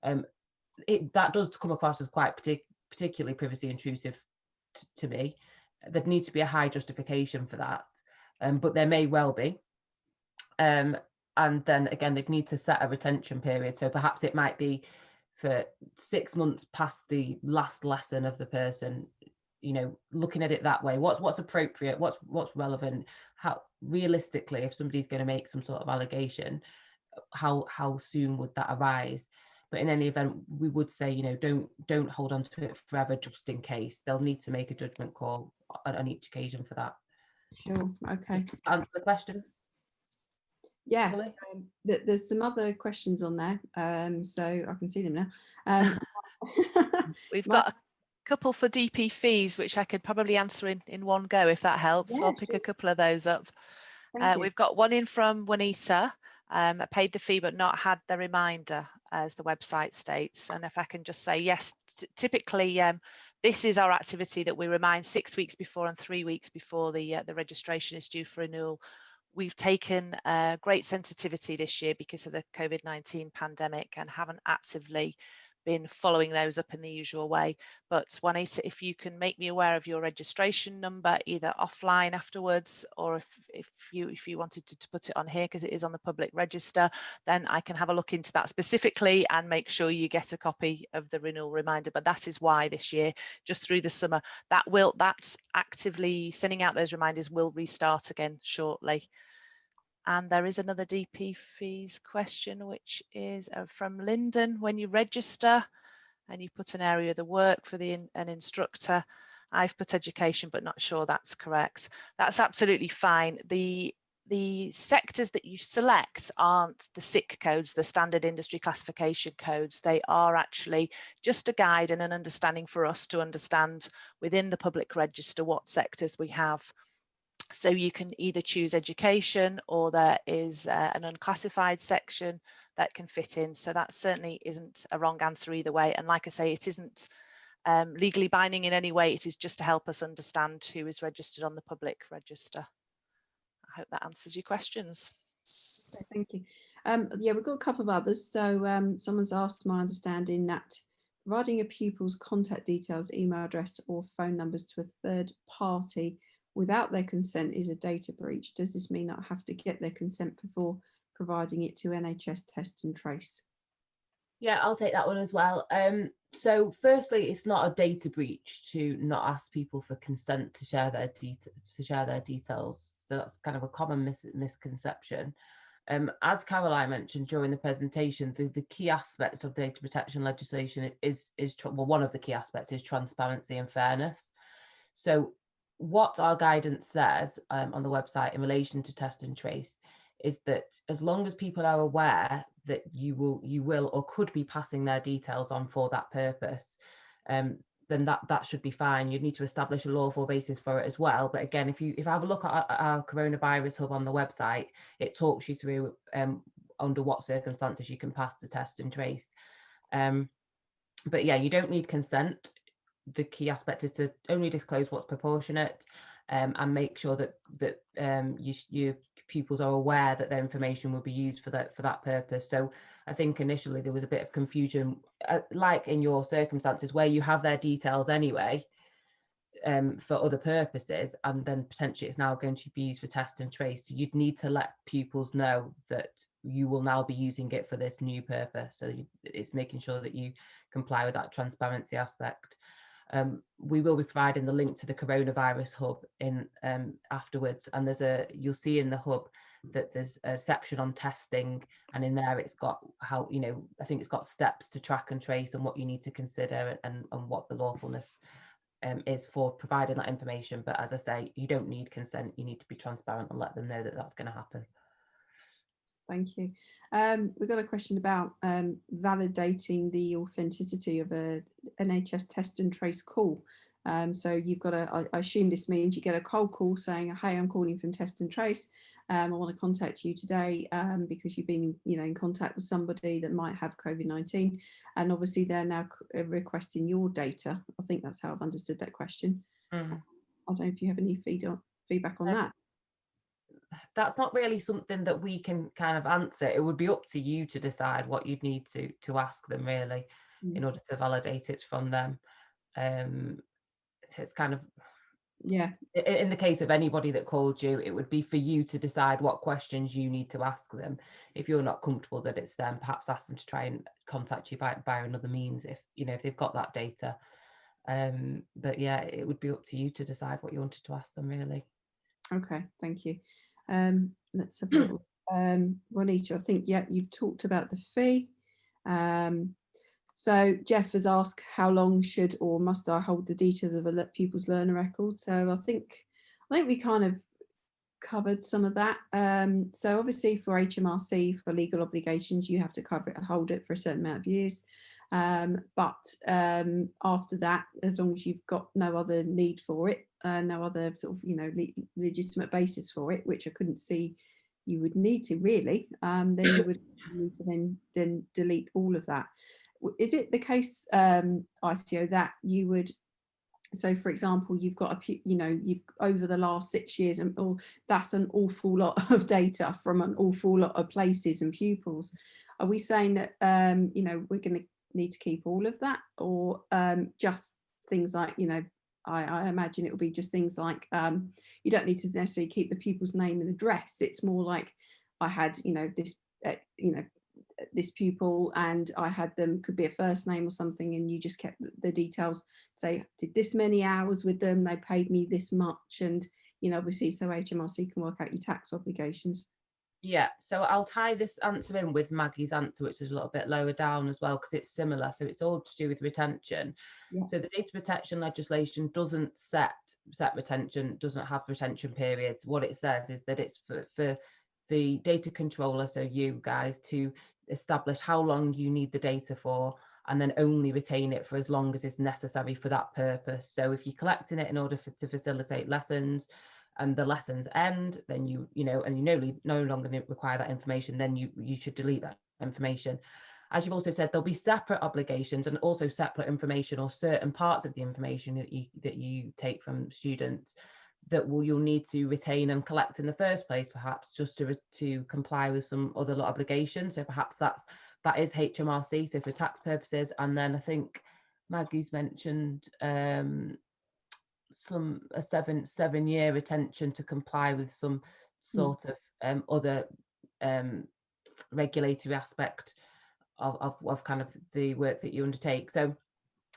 that does come across as quite particularly privacy intrusive to me. There'd need to be a high justification for that, but there may well be. And then again, they'd need to set a retention period. So perhaps it might be for 6 months past the last lesson of the person, looking at it that way. What's appropriate, what's relevant, how realistically, if somebody's going to make some sort of allegation, how soon would that arise? But in any event, we would say, don't hold on to it forever just in case. They'll need to make a judgment call on each occasion for that. Sure, okay. Answer the question? Yeah, there's some other questions on there, so I can see them now. We've got a couple for DP fees, which I could probably answer in one go if that helps. Yeah, so I'll pick a couple of those up. We've got one in from Juanita. I paid the fee but not had the reminder, as the website states. And if I can just say, yes, typically this is our activity that we remind 6 weeks before and 3 weeks before the registration is due for renewal. We've taken great sensitivity this year because of the COVID-19 pandemic and haven't actively been following those up in the usual way. But Juanita, if you can make me aware of your registration number, either offline afterwards, or if you wanted to put it on here because it is on the public register, then I can have a look into that specifically and make sure you get a copy of the renewal reminder. But that is why this year, just through the summer, that's actively sending out those reminders will restart again shortly. And there is another DP fees question, which is from Lyndon. When you register and you put an area of the work for an instructor, I've put education, but not sure that's correct. That's absolutely fine. The sectors that you select aren't the SIC codes, the standard industry classification codes. They are actually just a guide and an understanding for us to understand within the public register what sectors we have. So you can either choose education, or there is an unclassified section that can fit in. So that certainly isn't a wrong answer either way. And like I say, it isn't legally binding in any way. It is just to help us understand who is registered on the public register. I hope that answers your questions. Okay, thank you. Yeah, we've got a couple of others. So someone's asked my understanding that providing a pupil's contact details, email address or phone numbers to a third party without their consent is a data breach. Does this mean I have to get their consent before providing it to NHS Test and Trace? Yeah, I'll take that one as well. So firstly, it's not a data breach to not ask people for consent to share their details. So that's kind of a common misconception. As Caroline mentioned during the presentation, the key aspect of data protection legislation is well, one of the key aspects is transparency and fairness. So what our guidance says on the website in relation to test and trace is that as long as people are aware that you will or could be passing their details on for that purpose, then that should be fine. You'd need to establish a lawful basis for it as well. But again, if I have a look at our coronavirus hub on the website, it talks you through under what circumstances you can pass the test and trace. But yeah, you don't need consent. The key aspect is to only disclose what's proportionate, and make sure that your pupils are aware that their information will be used for that purpose. So I think initially there was a bit of confusion, like in your circumstances where you have their details anyway for other purposes, and then potentially it's now going to be used for test and trace. So you'd need to let pupils know that you will now be using it for this new purpose. So it's making sure that you comply with that transparency aspect. We will be providing the link to the coronavirus hub in afterwards, and you'll see in the hub that there's a section on testing, and in there it's got how, I think it's got steps to track and trace and what you need to consider and what the lawfulness is for providing that information. But as I say, you don't need consent. You need to be transparent and let them know that that's going to happen. Thank you. We've got a question about validating the authenticity of a NHS test and trace call. So you've got I assume this means you get a cold call saying, "Hey, I'm calling from Test and Trace. I want to contact you today because you've been, in contact with somebody that might have COVID-19, and obviously they're now requesting your data." I think that's how I've understood that question. I don't know if you have any feedback on that. That's not really something that we can kind of answer. It would be up to you to decide what you'd need to ask them, really, in order to validate it from them. It's kind of, yeah, in the case of anybody that called you, it would be for you to decide what questions you need to ask them. If you're not comfortable that it's them, perhaps ask them to try and contact you by another means if they've got that data. But yeah, it would be up to you to decide what you wanted to ask them, really. Okay, thank you. Let's have a little Juanita, I think, yeah, you've talked about the fee. So Jeff has asked, how long should or must I hold the details of a pupil's learner record? So I think we kind of covered some of that. So obviously for HMRC, for legal obligations, you have to hold it for a certain amount of years. But after that, as long as you've got no other need for it, no other sort of legitimate basis for it, which I couldn't see you would need to really, then you would need to then delete all of that. Is it the case, ICO, that you would? So, for example, you've got you've over the last 6 years, and that's an awful lot of data from an awful lot of places and pupils. Are we saying that we're going to need to keep all of that, or just things like, you know, I imagine it will be just things like you don't need to necessarily keep the pupil's name and address. It's more like I had, you know, this, you know, this pupil, and I had them, could be a first name or something, and you just kept the details, say did this many hours with them, they paid me this much, and you know, obviously so HMRC can work out your tax obligations. Yeah, so I'll tie this answer in with Maggie's answer, which is a little bit lower down as well, because it's similar. So it's all to do with retention. Yeah. So the data protection legislation doesn't set retention, doesn't have retention periods. What it says is that it's for the data controller, so you guys, to establish how long you need the data for, and then only retain it for as long as is necessary for that purpose. So if you're collecting it in order to facilitate lessons, and the lessons end, then you know, and you no longer require that information, then you should delete that information. As you've also said, there'll be separate obligations and also separate information, or certain parts of the information that you take from students that you'll need to retain and collect in the first place, perhaps just to comply with some other obligations. So perhaps that is HMRC, so for tax purposes. And then I think Maggie's mentioned a 7-year retention to comply with some sort of other regulatory aspect of kind of the work that you undertake. So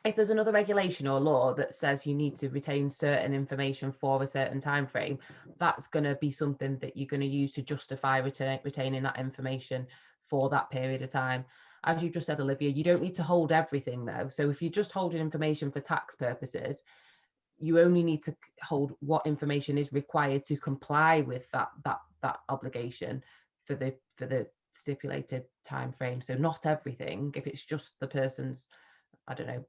if there's another regulation or law that says you need to retain certain information for a certain time frame, that's going to be something that you're going to use to justify retaining that information for that period of time. As you just said, Olivia, you don't need to hold everything though. So if you're just holding information for tax purposes, you only need to hold what information is required to comply with that obligation for the stipulated time frame. So not everything. If it's just the person's, I don't know,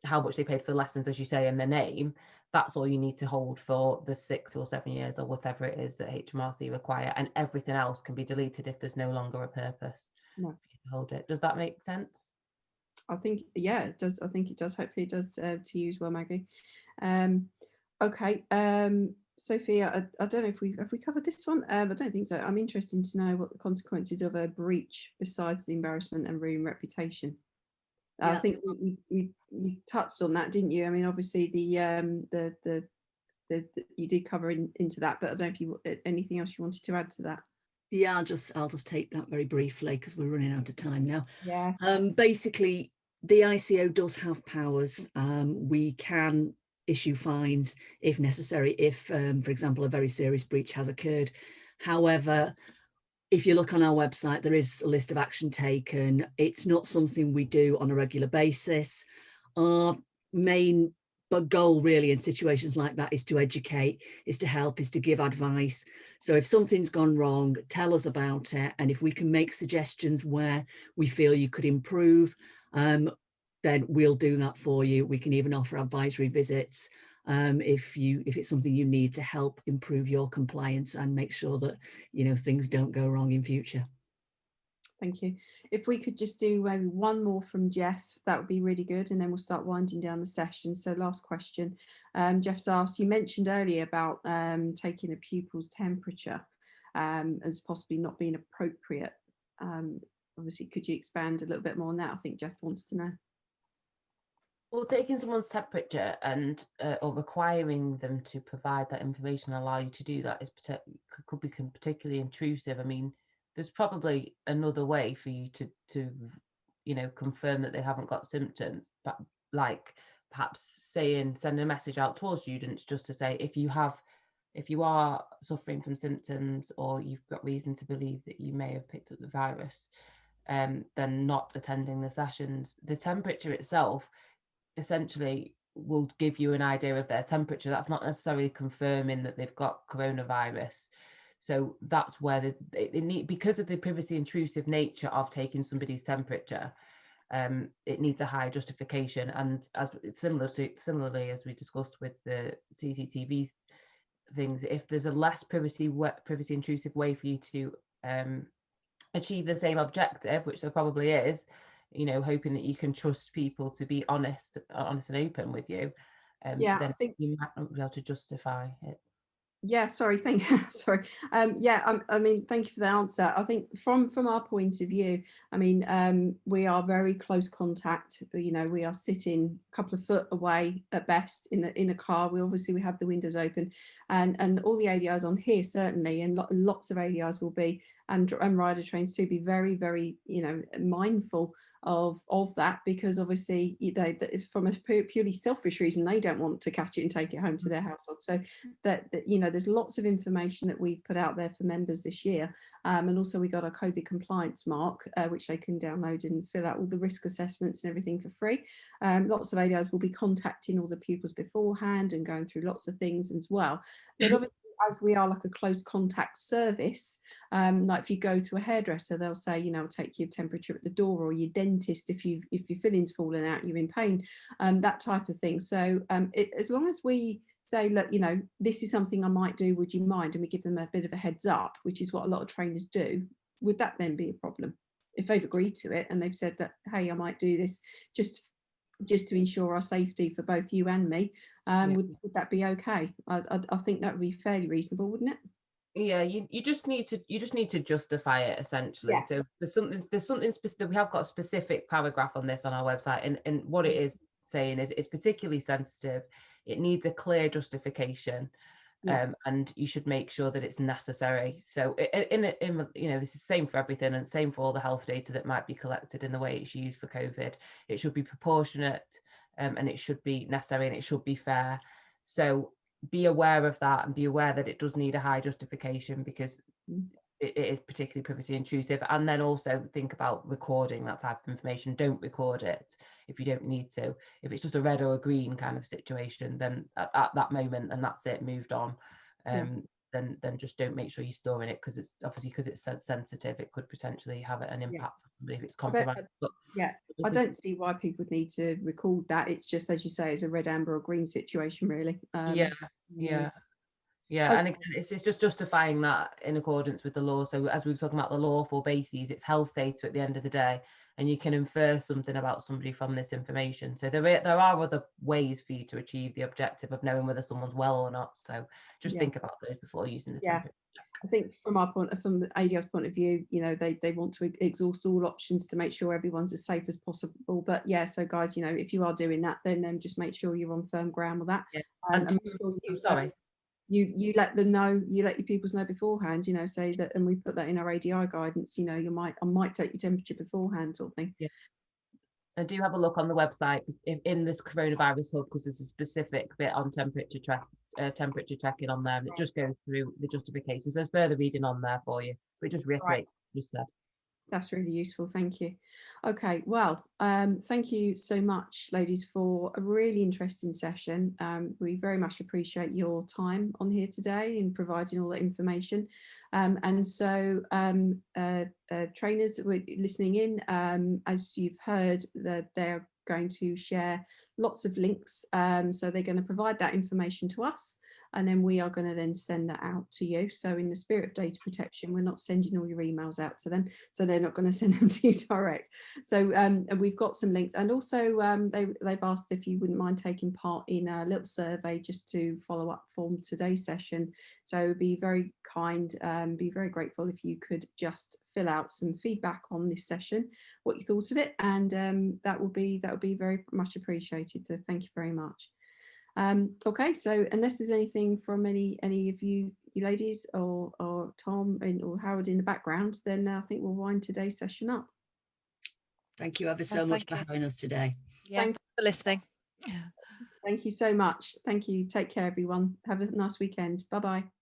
how much they paid for the lessons, as you say, and their name, that's all you need to hold for the 6 or 7 years or whatever it is that HMRC require, and everything else can be deleted if there's no longer a purpose to hold it. Does that make sense? I think, yeah, it does. I think it does. Hopefully it does to you as well, Maggie. Okay, Sophia, I don't know if we covered this one. I don't think so. I'm interested to know what the consequences of a breach besides the embarrassment and ruin reputation. I think you touched on that, didn't you? I mean, obviously the you did cover into that, but I don't know if you anything else you wanted to add to that. Yeah, I'll just take that very briefly because we're running out of time now. Yeah. Basically, the ICO does have powers. We can issue fines if necessary, if, for example, a very serious breach has occurred. However, if you look on our website, there is a list of action taken. It's not something we do on a regular basis. Our main goal really in situations like that is to educate, is to help, is to give advice. So if something's gone wrong, tell us about it. And if we can make suggestions where we feel you could improve, then we'll do that for you. We can even offer advisory visits if it's something you need to help improve your compliance and make sure that, you know, things don't go wrong in future. Thank you. If we could just do maybe one more from Jeff, that would be really good, and then we'll start winding down the session. So last question, Jeff's asked, you mentioned earlier about taking a pupil's temperature as possibly not being appropriate. Obviously, could you expand a little bit more on that? I think Jeff wants to know. Well, taking someone's temperature and or requiring them to provide that information, allow you to do that, could become particularly intrusive. I mean, there's probably another way for you to you know, confirm that they haven't got symptoms, but like perhaps sending a message out to all students just to say, if you are suffering from symptoms or you've got reason to believe that you may have picked up the virus, then not attending the sessions. The temperature itself essentially will give you an idea of their temperature. That's not necessarily confirming that they've got coronavirus. So that's where because of the privacy intrusive nature of taking somebody's temperature, it needs a high justification. And as similarly as we discussed with the CCTV things, if there's a less privacy intrusive way for you to achieve the same objective, which there probably is, you know, hoping that you can trust people to be honest and open with you, then I think you might not be able to justify it. Yeah, sorry, sorry. Yeah, I mean, thank you for the answer. I think from our point of view, I mean, we are very close contact. You know, we are sitting a couple of foot away at best in a car. We have the windows open, and all the ADIs on here certainly, and lots of ADIs will be, and rider trains to be very, very, you know, mindful of that, because obviously from a purely selfish reason, they don't want to catch it and take it home to their household. So that you know, there's lots of information that we've put out there for members this year, and also we got a COVID compliance mark, which they can download and fill out all the risk assessments and everything for free. Lots of ADIs will be contacting all the pupils beforehand and going through lots of things as well. But obviously, as we are like a close contact service, like if you go to a hairdresser, they'll say, you know, take your temperature at the door, or your dentist if your filling's fallen out, you're in pain, that type of thing. So as long as we say, look, you know, this is something I might do, would you mind? And we give them a bit of a heads up, which is what a lot of trainers do. Would that then be a problem? If they've agreed to it and they've said that, hey, I might do this just to ensure our safety for both you and me, would that be okay? I think that would be fairly reasonable, wouldn't it? Yeah, you just need to justify it, essentially. Yeah. So there's something specific. We have got a specific paragraph on this on our website, and what it is saying is it's particularly sensitive. It needs a clear justification, and you should make sure that it's necessary. So in you know, this is the same for everything, and same for all the health data that might be collected in the way it's used for COVID. It should be proportionate, and it should be necessary, and it should be fair. So be aware of that, and be aware that it does need a high justification, because it is particularly privacy intrusive. And then also think about recording that type of information. Don't record it if you don't need to. If it's just a red or a green kind of situation, then at that moment, and that's it, moved on. Then just don't, make sure you're storing it, because it's obviously, because it's sensitive, it could potentially have an impact if it's compromised. I don't see why people would need to record that. It's just, as you say, it's a red, amber or green situation, really. Yeah, and again, it's just justifying that in accordance with the law. So as we were talking about the lawful bases, it's health data at the end of the day, and you can infer something about somebody from this information. So there are other ways for you to achieve the objective of knowing whether someone's well or not. So just think about those before using the temperature. I think from the ADI's point of view, you know, they want to exhaust all options to make sure everyone's as safe as possible. But yeah, so guys, you know, if you are doing that, then just make sure you're on firm ground with that. And make sure you let them know, you let your pupils know beforehand, you know, say that, and we put that in our ADI guidance, you know, I might take your temperature beforehand, sort of thing. Yeah. And do have a look on the website in this coronavirus hub, because there's a specific bit on temperature checking on there, and it just goes through the justifications. There's further reading on there for you, but it just reiterates what you said. That's really useful, thank you. Okay, well, thank you so much, ladies, for a really interesting session. We very much appreciate your time on here today and providing all that information. And so trainers listening in, as you've heard, that they're going to share lots of links. So they're going to provide that information to us, and then we are going to then send that out to you. So in the spirit of data protection, we're not sending all your emails out to them, so they're not going to send them to you direct. So we've got some links, and also they've asked if you wouldn't mind taking part in a little survey just to follow up from today's session. So be very kind, be very grateful if you could just fill out some feedback on this session, what you thought of it, and that would be very much appreciated. So thank you very much. Okay, so unless there's anything from any of you ladies or Tom or Howard in the background, then I think we'll wind today's session up. Thank you ever so much for having us today. Yeah, thanks for listening. Thank you so much. Thank you. Take care, everyone. Have a nice weekend. Bye-bye.